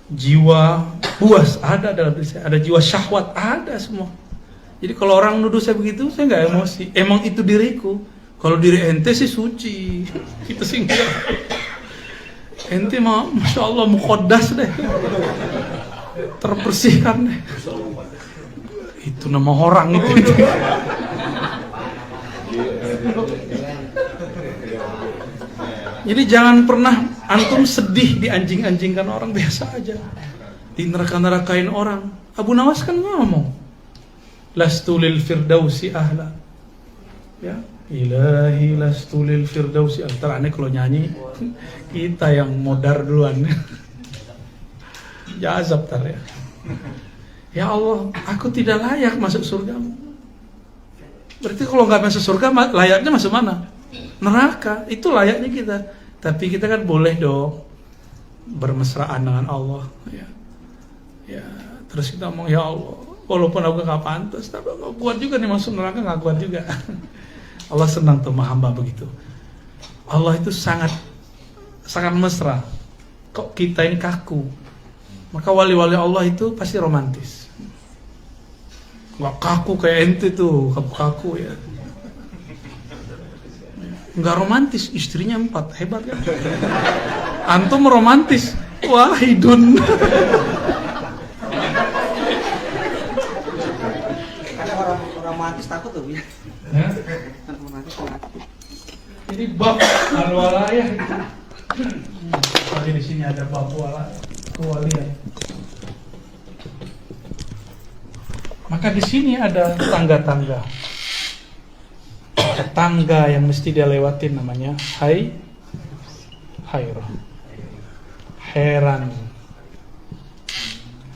Speaker 1: jiwa puas ada dalam diri saya, ada jiwa syahwat ada semua. Jadi kalau orang nuduh saya begitu, saya nggak emosi. Emang itu diriku. Kalau diri ente sih suci, kita sih enggak. Ente mah, masya Allah, muqaddas deh, terbersihkan deh. Itu nama orang itu. Jadi jangan pernah antum sedih dianjing-anjingkan orang, biasa aja. Di neraka-nerakain orang. Abu Nawas kan ngomong, lastu lil firdausi ahla. Ya, ilahi lastu lil firdausi. Antara aneh kalau nyanyi kita yang modar duluan. Ya azab tar ya. Ya Allah, aku tidak layak masuk surga. Berarti kalau nggak masuk surga, layaknya masuk mana? Neraka. Itu layaknya kita. Tapi kita kan boleh dong bermesraan dengan Allah. Ya. Ya, terus kita ngomong, ya Allah, walaupun aku gak pantas, tapi gak kuat juga nih masuk neraka, gak kuat juga. Allah senang tuh sama hamba begitu. Allah itu sangat mesra. Kok kita ini kaku? Maka wali-wali Allah itu pasti romantis. Gak kaku kayak ente tuh, kaku ya. Gak romantis, istrinya 4, hebat kan? Antum romantis, wah hidun.
Speaker 2: Romantis takut tuh, ya. Romantis takut.
Speaker 1: Jadi bab al-walayah itu. Tapi di sini ada bab kewalian. Maka di sini ada tangga-tangga. Tangga yang mesti dia lewatin namanya hayrah. Heran.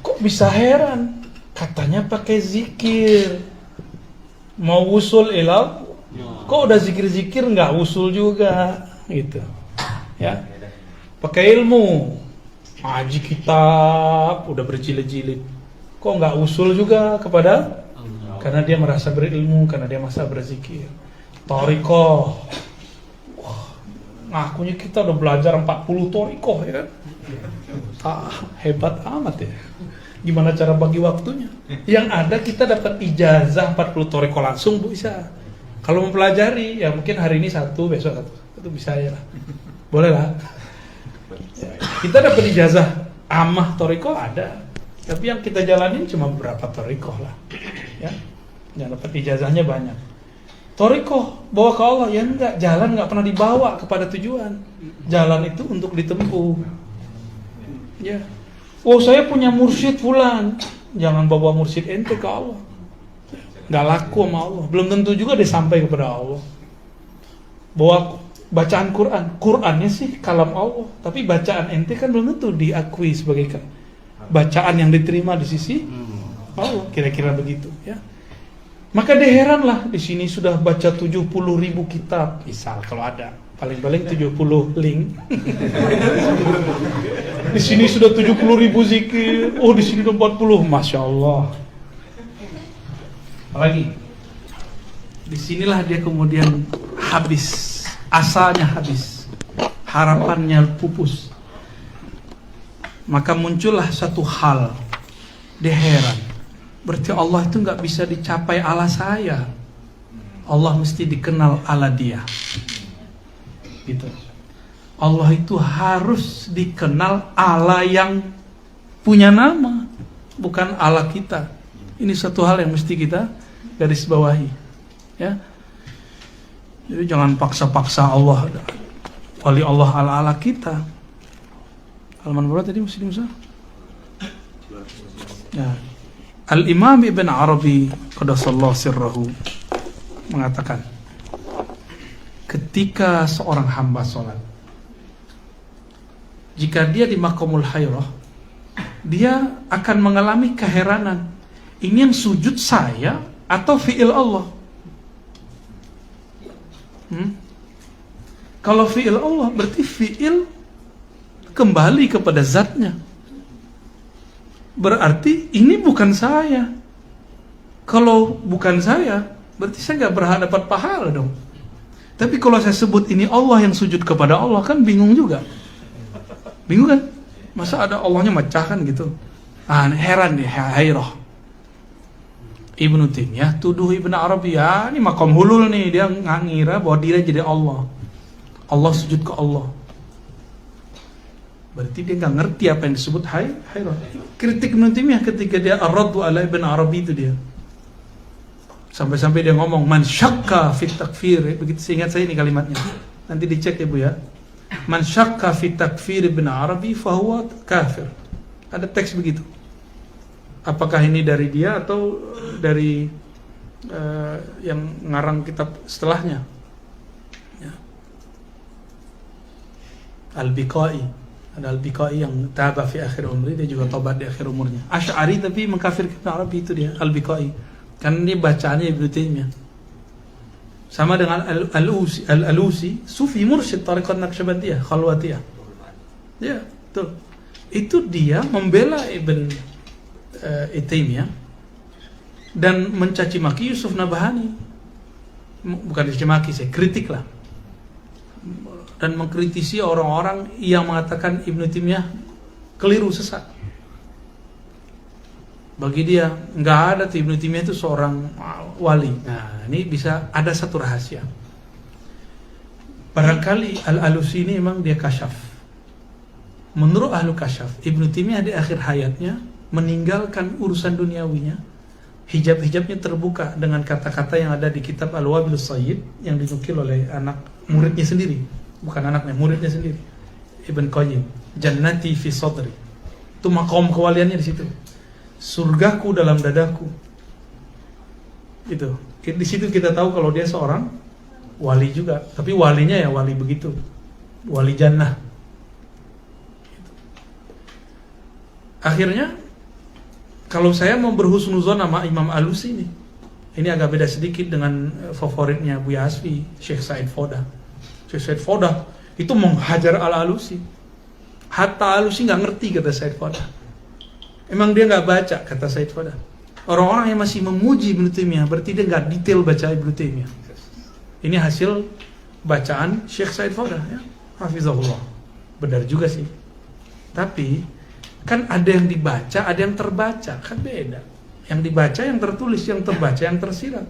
Speaker 1: Kok bisa heran? Katanya pakai zikir. Mau usul ilah, kok udah zikir-zikir nggak usul juga, gitu. Ya, pakai ilmu, ngaji kitab, udah berjilid-jilid, kok nggak usul juga kepada? Karena dia merasa berilmu, karena dia merasa berzikir. Thariqah, wah, ngakunya kita udah belajar 40 thariqah ya kan? Hebat amat ya. Gimana cara bagi waktunya? Yang ada kita dapat ijazah 40 thariqah langsung bisa. Kalau mempelajari ya mungkin hari ini 1, besok 1. Itu bisa ya lah. Boleh lah. Kita dapat ijazah amah thariqah ada. Tapi yang kita jalanin cuma beberapa thariqah lah. Ya. Yang dapat ijazahnya banyak. Thariqah bawa ke Allah ya enggak, jalan enggak pernah dibawa kepada tujuan. Jalan itu untuk ditempuh. Ya. Oh saya punya mursyid fulan, jangan bawa mursyid ente ke Allah. Gak laku sama Allah. Belum tentu juga dia sampai kepada Allah. Bawa bacaan Quran, Qurannya sih kalam Allah, tapi bacaan ente kan belum tentu diakui sebagai bacaan yang diterima di sisi Allah. Kira-kira begitu ya. Maka dia heranlah, di sini sudah baca 70.000 kitab, misal kalau ada, paling-paling 70 link. Di sini sudah 70.000 zikir, oh di sini udah 40, masya Allah. Apalagi, disinilah dia kemudian habis, asalnya habis, harapannya pupus. Maka muncullah satu hal, dia heran. Berarti Allah itu nggak bisa dicapai ala saya. Allah mesti dikenal ala dia. Gitu. Allah itu harus dikenal ala yang punya nama, bukan ala kita. Ini satu hal yang mesti kita garis bawahi. Ya. Jadi jangan paksa-paksa Allah. Wali Allah ala kita. Halaman berapa tadi Muslim Musa? Ya. Al-Imam Ibn Arabi qaddasallahu sirrahu mengatakan, ketika seorang hamba sholat, jika dia di maqamul hayrah, dia akan mengalami keheranan. Ini yang sujud saya atau fi'il Allah? Kalau fi'il Allah, berarti fi'il kembali kepada zatnya. Berarti ini bukan saya. Kalau bukan saya, berarti saya nggak berhak dapat pahala dong. Tapi kalau saya sebut ini Allah yang sujud kepada Allah, kan bingung juga. Bingung kan? Masa ada Allahnya macah kan gitu? Heran deh, hairah. Ibnu Taimiyah tuduh Ibnu Arabi, ya ini makom hulul nih, dia ngira bahwa dia jadi Allah. Allah sujud ke Allah. Berarti dia nggak ngerti apa yang disebut hairah. Kritik Ibnu Taimiyah ketika dia ar-raddu ala Ibnu Arabi itu dia. Sampai-sampai dia ngomong man syakka fit takfir. Begitu seingat saya ini kalimatnya. Nanti dicek ya Bu ya. Man syakka fit takfir Ibnu Arabi fahuwa kafir. Ada teks begitu. Apakah ini dari dia atau dari yang ngarang kitab setelahnya? Ya. Al-Biqai. Ada Al-Biqai yang taba fi akhir umri, dia juga tobat di akhir umurnya. Asy'ari tapi mengkafirkan Arabi, itu dia Al-Biqai. Karena ini bacaannya Ibnu Taimiyah. Sama dengan Al-Alusi, sufi mursyid tariqat Naqsyabandiyah, khalwatiyah. Ya, betul. Itu dia membela Ibn Taimiyah dan mencaci maki Yusuf Nabhani. Bukan dicaci maki, saya kritik lah. Dan mengkritisi orang-orang yang mengatakan Ibnu Taimiyah keliru, sesat. Bagi dia nggak ada tuh Ibnu Taimiyah itu seorang wali. Nah, ini bisa ada satu rahasia. Barangkali Al-Alusi ini memang dia kasyaf. Menurut ahlu kasyaf, Ibnu Taimiyah di akhir hayatnya meninggalkan urusan duniawinya. Hijab-hijabnya terbuka dengan kata-kata yang ada di kitab Al-Wabilus Sayyid yang dinukil oleh anak muridnya sendiri. Bukan anaknya, muridnya sendiri, Ibn Qayyim. Jannati fi sadri. Itu makom kewaliannya di situ. Surgaku dalam dadaku. Itu. Di situ kita tahu kalau dia seorang wali juga. Tapi walinya ya wali begitu. Wali jannah. Akhirnya, kalau saya mau berhusnuzon sama Imam Alusi ini agak beda sedikit dengan favoritnya Buya Asfi, Syekh Said Foda. Syekh Said Foda itu menghajar Al-Alusi. Hatta Alusi nggak ngerti kata Said Foda. Emang dia nggak baca kata Said Foda. Orang-orang yang masih memuji Ibnu Taimiyah berarti dia nggak detail baca Ibnu Taimiyah. Ini hasil bacaan Syekh Said Foda ya. Hafizahullah. Benar juga sih. Tapi kan ada yang dibaca, ada yang terbaca, kan beda. Yang dibaca yang tertulis, yang terbaca yang tersirat.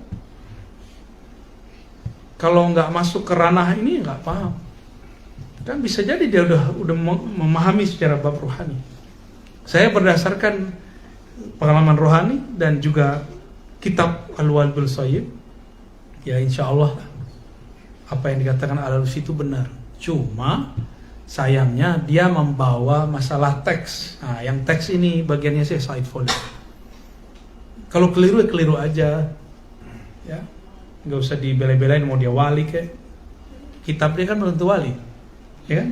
Speaker 1: Kalau nggak masuk ke ranah ini nggak paham. Kan bisa jadi dia udah memahami secara bab rohani. Saya berdasarkan pengalaman rohani dan juga kitab Al-Wabilus Sayyid, ya insya Allah apa yang dikatakan Al-Alusi itu benar. Cuma sayangnya dia membawa masalah teks. Nah, yang teks ini bagiannya saya Said Foda. Kalau keliru ya keliru aja, ya. Nggak usah dibela-belain mau dia wali kayak. Kitab dia kan belum tentu wali, ya kan?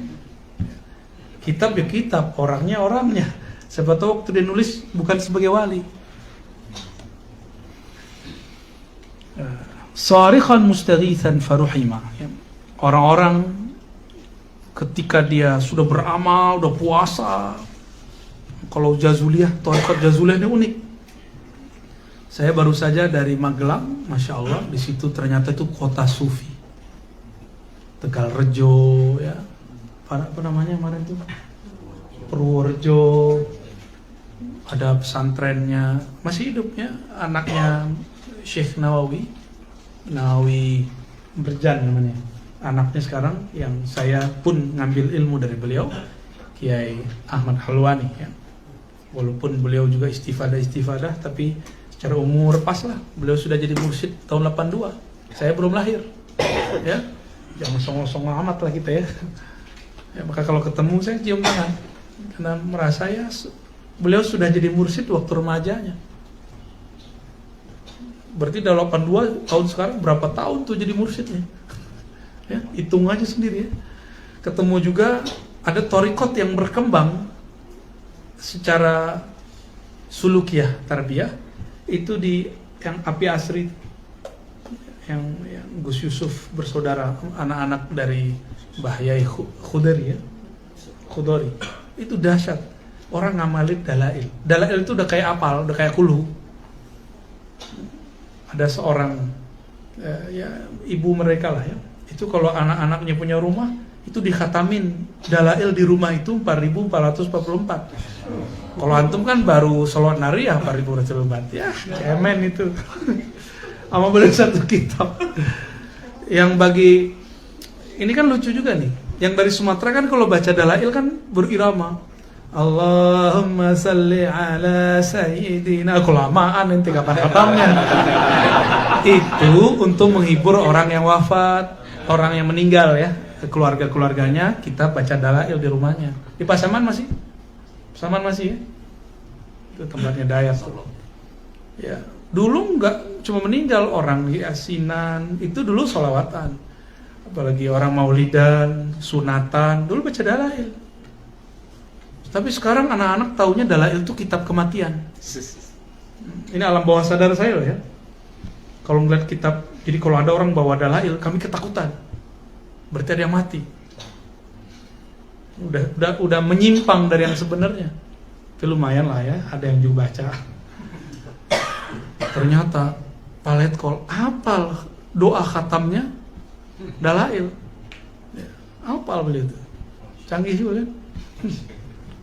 Speaker 1: Kitab ya kitab, orangnya. Siapa tahu waktu dia nulis bukan sebagai wali. Sarikhan mustaghithan faruhima. Orang-orang ketika dia sudah beramal, udah puasa. Kalau Jazuliyah, Thariqat Jazuliyah ini unik. Saya baru saja dari Magelang, Masya Allah, di situ ternyata itu kota sufi. Tegalrejo, ya. Apa namanya kemarin itu? Purworejo. Ada pesantrennya, masih hidup ya, anaknya Syekh Nawawi Berjan namanya. Anaknya sekarang yang saya pun ngambil ilmu dari beliau, Kiai Ahmad Halwani ya. Walaupun beliau juga istifadah, tapi secara umur pas lah. Beliau sudah jadi mursyid tahun 82. Saya belum lahir. Ya. Jangan songong-songong amat lah kita ya. Ya, maka kalau ketemu saya cium tangan. Karena merasa ya beliau sudah jadi mursyid waktu remajanya. Berarti dalam 82 tahun sekarang berapa tahun tuh jadi mursyidnya? Ya, hitung aja sendiri ya. Ketemu juga ada thariqat yang berkembang secara sulukiyah tarbiyah itu di yang Api Asri yang Gus Yusuf bersaudara anak-anak dari Mbah Yai Khudari ya. Khudari. Itu dahsyat. Orang ngamalin dalail. Dalail itu udah kayak apal, udah kayak kulhu. Ada seorang ibu mereka lah ya. Itu kalau anak-anaknya punya rumah, itu dikhatamin dalail di rumah itu 4.444. Kalau antum kan baru sholawat nariyah 4.444. Ya, cemen itu. Sama beli satu kitab. Yang bagi ini kan lucu juga nih. Yang dari Sumatera kan kalau baca dalail kan berirama. Allahumma salli ala sayyidina. Kelamaan nanti kapan-kapannya. Itu untuk menghibur orang yang wafat, orang yang meninggal ya, keluarga-keluarganya kita baca dalail di rumahnya. Di Pasaman masih? Pasaman masih ya? Itu tempatnya Dayat. Ya, dulu enggak cuma meninggal orang di asinan, itu dulu sholawatan. Apalagi orang maulidan, sunatan, dulu baca dalail. Tapi sekarang anak-anak taunya dalail itu kitab kematian. Ini alam bawah sadar saya loh ya. Kalau ngeliat kitab, jadi kalau ada orang bawa dalail, kami ketakutan. Berarti ada yang mati. Udah menyimpang dari yang sebenarnya. Tapi lumayan lah ya, ada yang juga baca. Ternyata Palet Kol hafal doa khatamnya dalail. Hafal beliau itu. Canggih juga kan.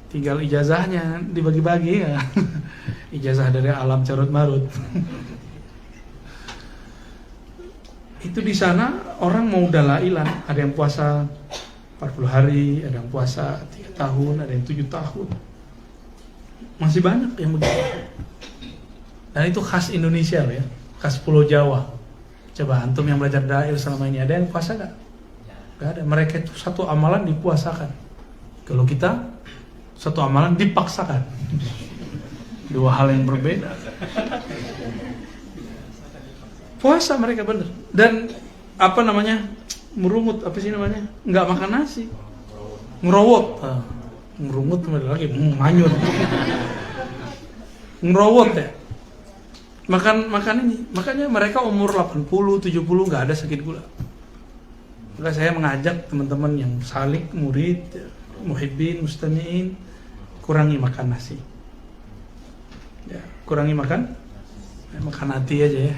Speaker 1: Tinggal ijazahnya dibagi-bagi ya. Ijazah dari alam carut marut. Itu di sana orang mau dalailan, ada yang puasa 40 hari, ada yang puasa 3 tahun, ada yang 7 tahun. Masih banyak yang begitu. Dan itu khas Indonesia loh ya, khas Pulau Jawa. Coba antum yang belajar dalail selama ini, ada yang puasa gak? Gak ada. Mereka itu satu amalan dipuasakan. Kalau kita satu amalan dipaksakan. Dua hal yang berbeda. Puasa mereka bener. Dan apa namanya, merumut, apa sih namanya, nggak makan nasi, ngerowot. Ngerumut lagi, manyur. Ngerowot ya. Makan ini. Makanya mereka umur 80, 70 nggak ada sakit gula. Maka saya mengajak teman-teman yang salik, murid, muhibbin, mustami'in, kurangi makan nasi. Ya, kurangi makan hati aja ya.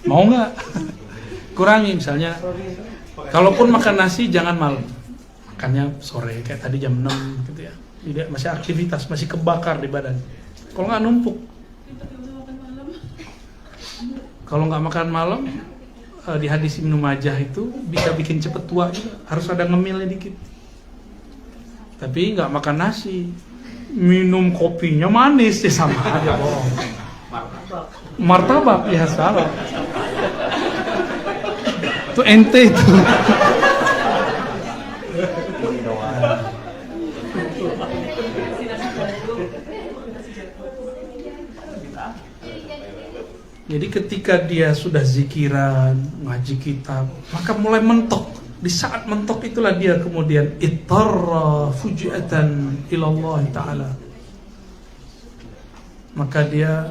Speaker 1: Mau nggak? Kurangi misalnya. Kalaupun makan nasi jangan malam. Makannya sore kayak tadi jam 6 gitu ya. Jadi masih aktivitas, masih kebakar di badan. Kalau nggak numpuk. Kalau nggak makan malam, di hadis Ibnu Majah itu bisa bikin cepet tua juga. Harus ada ngemilnya dikit. Tapi nggak makan nasi, minum kopinya manis ya sama aja bohong. Martabak ya salah. Itu ente itu. Jadi ketika dia sudah zikiran, ngaji kitab, maka mulai mentok. Di saat mentok itulah dia kemudian ittarra fuji'atan ilallah ta'ala. Maka dia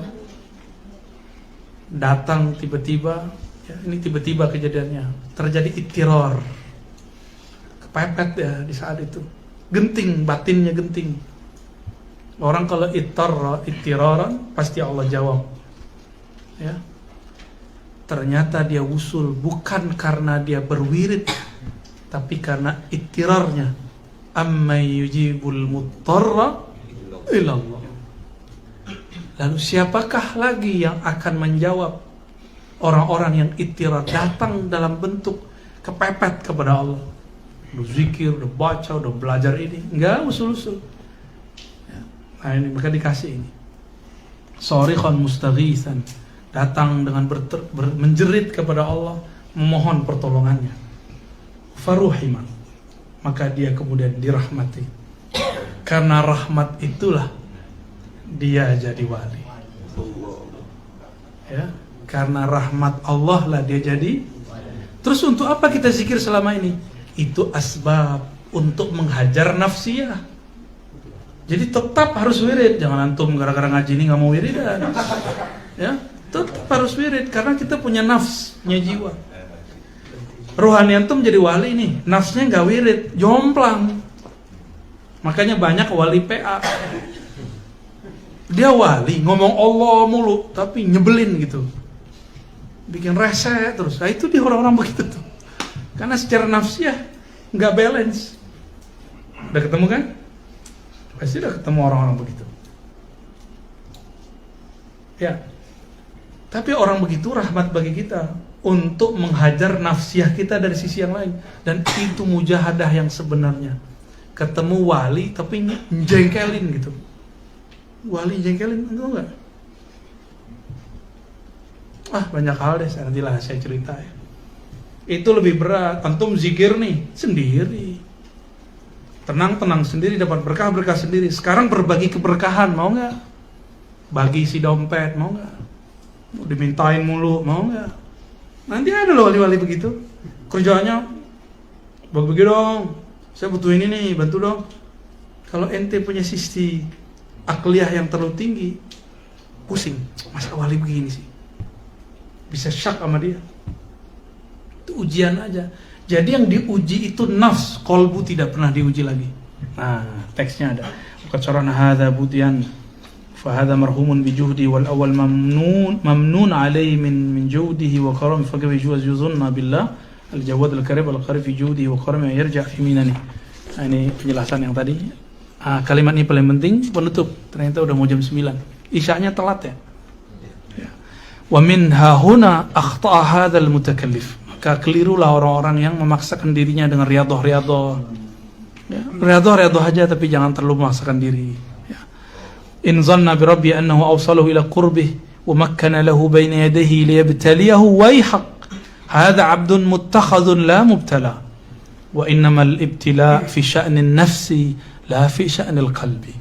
Speaker 1: datang tiba-tiba, ya, ini tiba-tiba kejadiannya, terjadi ittiror, kepepet ya di saat itu, genting, batinnya genting. Orang kalau ittiroran pasti Allah jawab, ya. Ternyata dia wusul bukan karena dia berwirid, tapi karena ittirarnya. Amman yujibul muttarra ilallah. Lalu siapakah lagi yang akan menjawab orang-orang yang ittirar, datang dalam bentuk kepepet kepada Allah? Udah zikir, udah baca, udah belajar ini, enggak usul-usul. Nah ini maka dikasih ini. Sharikhan mustaghisan, datang dengan menjerit kepada Allah, memohon pertolongannya. Faruhima, maka dia kemudian dirahmati. Karena rahmat itulah dia jadi wali. Ya, karena rahmat Allah lah dia jadi. Terus untuk apa kita zikir selama ini? Itu asbab untuk menghajar nafsiyah. Jadi tetap harus wirid. Jangan antum gara-gara ngaji ini nggak mau wiridan. Ya, tetap harus wirid karena kita punya nafsnya jiwa. Rohani antum jadi wali nih, nafsnya nggak wirid, jomplang. Makanya banyak wali PA. Dia wali, ngomong Allah mulu, tapi nyebelin gitu, bikin rese terus. Nah itu dia orang-orang begitu tuh, karena secara nafsiyah nggak balance. Udah ketemu kan? Pasti udah ketemu orang-orang begitu. Ya, tapi orang begitu rahmat bagi kita untuk menghajar nafsiyah kita dari sisi yang lain. Dan itu mujahadah yang sebenarnya. Ketemu wali tapi jengkelin gitu. Wali jengkelin, enggak? Banyak hal deh, nantilah saya cerita ya. Itu lebih berat. Antum zikir nih sendiri, tenang-tenang sendiri, dapat berkah-berkah sendiri. Sekarang berbagi keberkahan, mau nggak? Bagi si dompet, mau nggak? Mau dimintain mulu, mau nggak? Nanti ada loh wali-wali begitu. Kerjanya bagi dong, saya butuh ini nih, bantu dong. Kalau ente punya sisi akliyah yang terlalu tinggi, pusing, masa wali begini sih? Bisa syak sama dia. Itu ujian aja. Jadi yang diuji itu nafs, kolbu tidak pernah diuji lagi. Nah, teksnya ada. Qacarana hadza budian fa hadza marhumun bi juhdi wal awwal mamnun alayhi min juhdihi wa karam fa kayfa yuzunna billah al jawad al karim al qarib fi juhdihi wa karam yarja fi minani. Nah, ini penjelasan yang tadi. Kalimat ini paling penting, penutup. Ternyata udah mau jam 9. Isya'nya telat ya. Wa min hahuna akhta'a hadzal mutakallif. Maka kelirulah orang-orang yang memaksakan dirinya dengan riyadhah-riyadhah. Ya, riyadhah aja tapi jangan terlalu memaksakan diri. Ya. In zanna bi rabbi annahu awsalahu ila qurbih wa makkana lahu bayna yadayhi liyabtaliyahu wayhaq. Hadza 'abdun muttakhadhun la mubtala. Wa innamal ibtila fi sya'nin nafsi la fi sya'nil qalbi.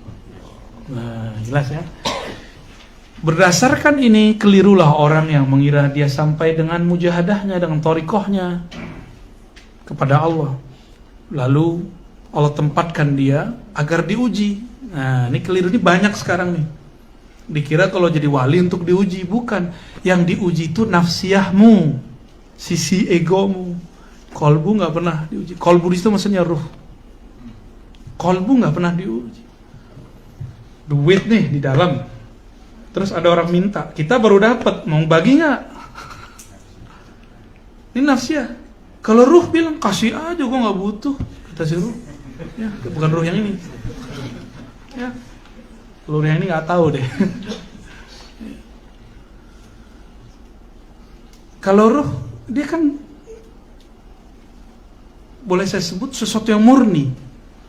Speaker 1: Nah, jelas ya. Berdasarkan ini kelirulah orang yang mengira dia sampai dengan mujahadahnya, dengan thariqahnya kepada Allah. Lalu Allah tempatkan dia agar diuji. Nah, ini keliru, ini banyak sekarang nih. Dikira kalau jadi wali untuk diuji, bukan. Yang diuji itu nafsiyahmu, sisi egomu. Kolbu nggak pernah diuji. Kolbu itu maksudnya ruh. Kolbu nggak pernah diuji. Duit nih di dalam, terus ada orang minta, kita baru dapat, mau bagi nggak? Ini nafsiyah. Kalau ruh bilang kasih aja, gua nggak butuh, kata si ruh. Ya, bukan ruh yang ini. Ya, ruh yang ini nggak tahu deh. Kalau ruh, dia kan boleh saya sebut sesuatu yang murni.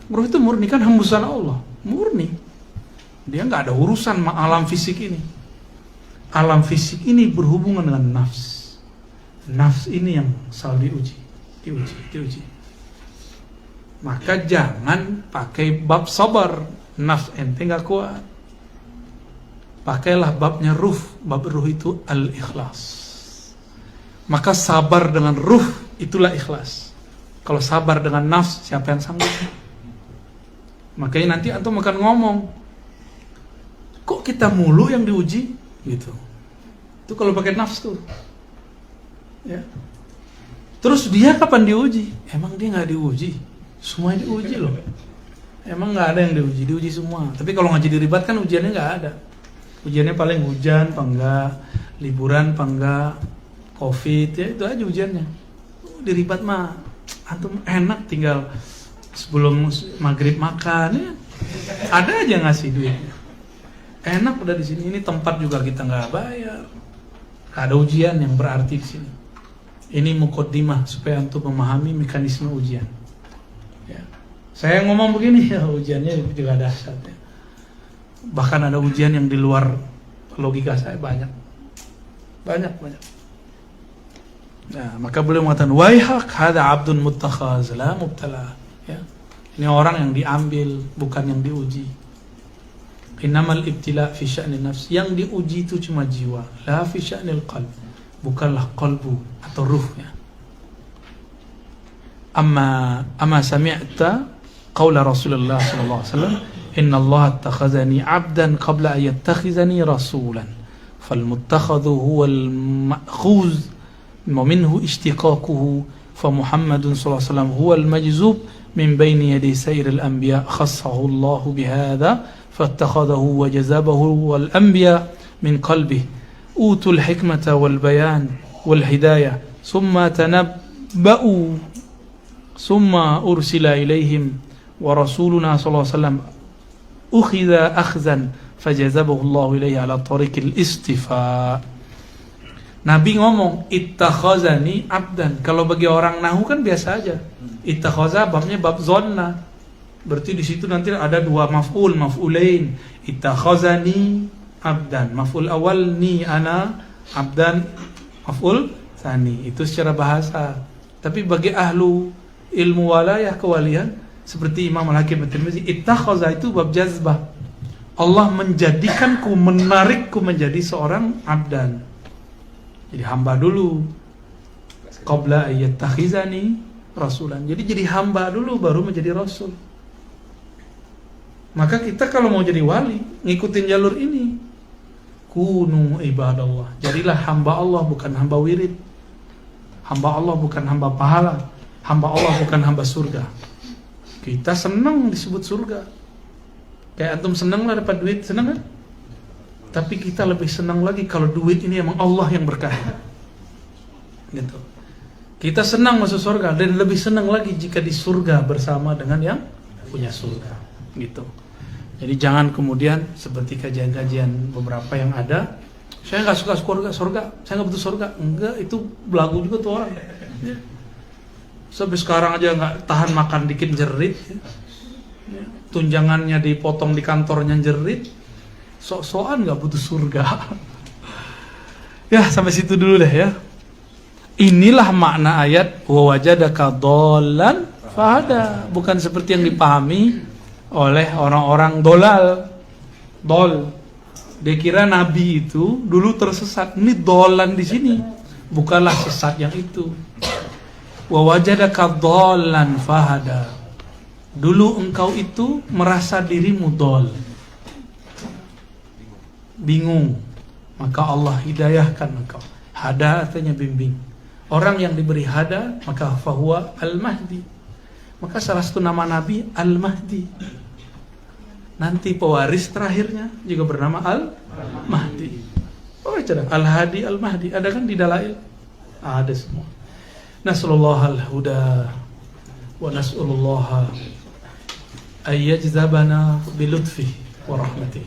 Speaker 1: Ruh itu murni, kan hembusan Allah, murni. Dia nggak ada urusan sama alam fisik ini. Alam fisik ini berhubungan dengan nafs. Nafs ini yang selalu diuji. Maka jangan pakai bab sabar, nafs ente nggak kuat. Pakailah babnya ruh. Bab ruh itu al-ikhlas. Maka sabar dengan ruh itulah ikhlas. Kalau sabar dengan nafs, siapa yang sanggup? Makanya nanti antum akan ngomong, kok kita mulu yang diuji? Gitu. Itu kalau pakai nafsu. Ya. Terus dia kapan diuji? Emang dia nggak diuji? Semua diuji loh. Emang nggak ada yang diuji semua. Tapi kalau ngaji diribat kan ujiannya nggak ada. Ujiannya paling hujan, apa enggak, liburan, apa enggak, covid, ya itu aja ujiannya. Diribat mah, antum enak tinggal sebelum maghrib makan, ya. Ada aja ngasih duitnya. Enak udah di sini. Ini tempat juga kita nggak bayar. Ada ujian yang berarti di sini. Ini muqaddimah supaya antum memahami mekanisme ujian. Ya. Saya ngomong begini, ya ujiannya juga dahsyat. Ya. Bahkan ada ujian yang di luar logika saya banyak. Nah, maka beliau mengatakan, waihak hada abdun muttakhaz la mubtala. Ya. Ini orang yang diambil, bukan yang diuji. Innamal ibtila fi sya'ni nafs. Yang diuji itu cuma jiwa, la fi sya'nil qalb. Bukanlah qalbu atau ruhnya. Amma sami'ta qaula Rasulullah sallallahu alaihi wasallam, inna Allah attakhazani 'abdan qabla an yattakhizani rasulan. Fal muttakhadhu huwa al-ma'khuz wa minhu ishtiqaquhu. Fa Muhammadun sallallahu alaihi wasallam huwa al-majzub min bayni yaday sairil anbiya. Khassahu Allah bihadha fattakhadahu wa jazabahu wal anbiya min qalbihi. Utul hikmata wal bayan wal hidayah summa tanabba'u summa ursila ilaihim wa rasuluna sallallahu alaihi wasallam ukhidha akhzan fajazabahu Allah ilaihi ala tariqil istifa. Nabi ngomong ittakhazani abdan. Kalau bagi orang nahu kan biasa aja. Ittakhaza babnya bab zonna. Berarti di situ nanti ada dua maf'ulain. Ittakhazani abdan, maf'ul awal ni ana, abdan maf'ul tsani. Itu secara bahasa. Tapi bagi ahlu ilmu walayah kewalian seperti Imam Al-Hakim At-Tirmizi, ittakhaza itu bab jazbah. Allah menjadikanku, menarikku menjadi seorang abdan. Jadi hamba dulu. Qabla ayyattakhizani rasulan. Jadi hamba dulu baru menjadi rasul. Maka kita kalau mau jadi wali, ngikutin jalur ini. Kunu ibadallah. Jadilah hamba Allah, bukan hamba wirid. Hamba Allah bukan hamba pahala. Hamba Allah bukan hamba surga. Kita senang disebut surga. Kayak antum senang lah dapat duit, senang kan? Tapi kita lebih senang lagi kalau duit ini emang Allah yang berkahi. Gitu. Kita senang masuk surga dan lebih senang lagi jika di surga bersama dengan yang punya surga. Gitu. Jadi jangan kemudian seperti kajian-kajian beberapa yang ada, saya nggak suka surga, saya nggak butuh surga. Enggak, itu belagu juga tuh orang. Ya. Sampai sekarang aja nggak tahan makan dikit jerit. Ya. Tunjangannya dipotong di kantornya jerit. Sok-sokan nggak butuh surga. Ya sampai situ dulu deh ya. Inilah makna ayat wa wajadaka dhallan fahada. Bukan seperti yang dipahami oleh orang-orang dol. Dia kira Nabi itu dulu tersesat. Ini dolan di sini, bukanlah sesat yang itu. Wa wajadaka dhallan fahada. Dulu engkau itu merasa dirimu dol, bingung, maka Allah hidayahkan engkau. Hada artinya bimbing. Orang yang diberi hada maka fahuwa al-mahdi. Maka salah satu nama Nabi Al-Mahdi. Nanti pewaris terakhirnya juga bernama Al-Mahdi. Oh, Al-Hadi Al-Mahdi. Ada kan di Dalail? Ada semua. Nas'alullah al-huda wa nas'alullah ayyajzabana bilutfi wa rahmatih.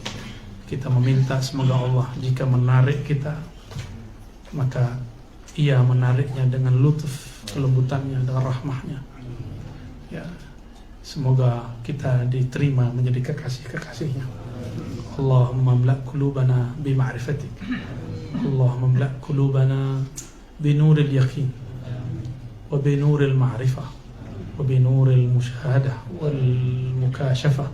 Speaker 1: Kita meminta semoga Allah jika menarik kita, maka Ia menariknya dengan lutuf, kelembutannya, dengan rahmahnya. Ya, semoga kita diterima menjadi kekasih-kekasihnya. Allahumma mla' qulubana bi ma'rifatik. Allahumma mla' qulubana bi nuril yaqin wa bi nuril ma'rifah wa bi nuril musyahadah wal mukashafah.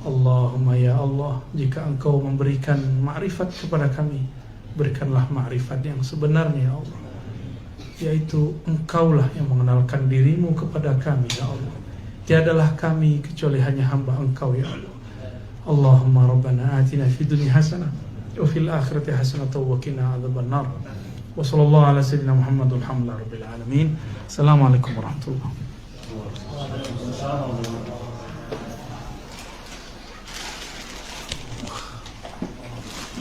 Speaker 1: Allahumma ya Allah, jika Engkau memberikan ma'rifat kepada kami, berikanlah ma'rifat yang sebenarnya ya Allah, yaitu Engkaulah yang mengenalkan dirimu kepada kami ya Allah. Tiadalah kami kecuali hanya hamba Engkau ya Allah. Allahumma rabbana atina fid dunya hasanah wa fil akhirati hasanatan wa qina adzabannar. Wa sallallahu ala sayyidina Muhammad walhamdulillahi rabbil alamin. Assalamualaikum warahmatullahi wabarakatuh.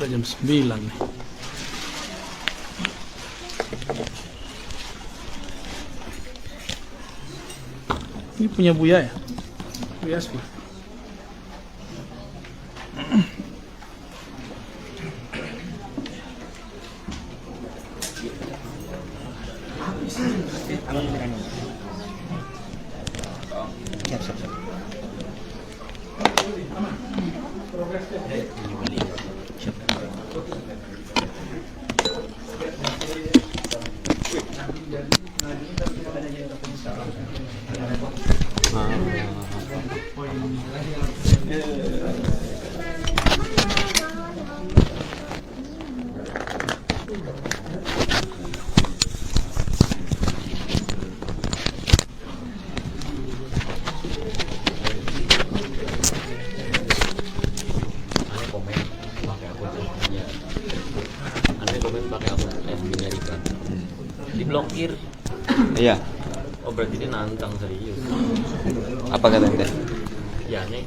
Speaker 1: Udah jam 9 nih. Ini punya Buya ya? Buya Asfi.
Speaker 2: Siap, siap, siap.
Speaker 3: Diblokir.
Speaker 4: Iya.
Speaker 3: Oh berarti dia nantang serius.
Speaker 4: Apa kata ente?
Speaker 3: Ya nih.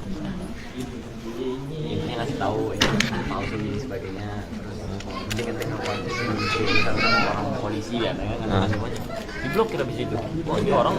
Speaker 3: Ini ngasih tahu ya palsu dan sebagainya. Terus nanti kan dengan orang polisi ya, kan semuanya. Diblokir habis itu. Oh ini orang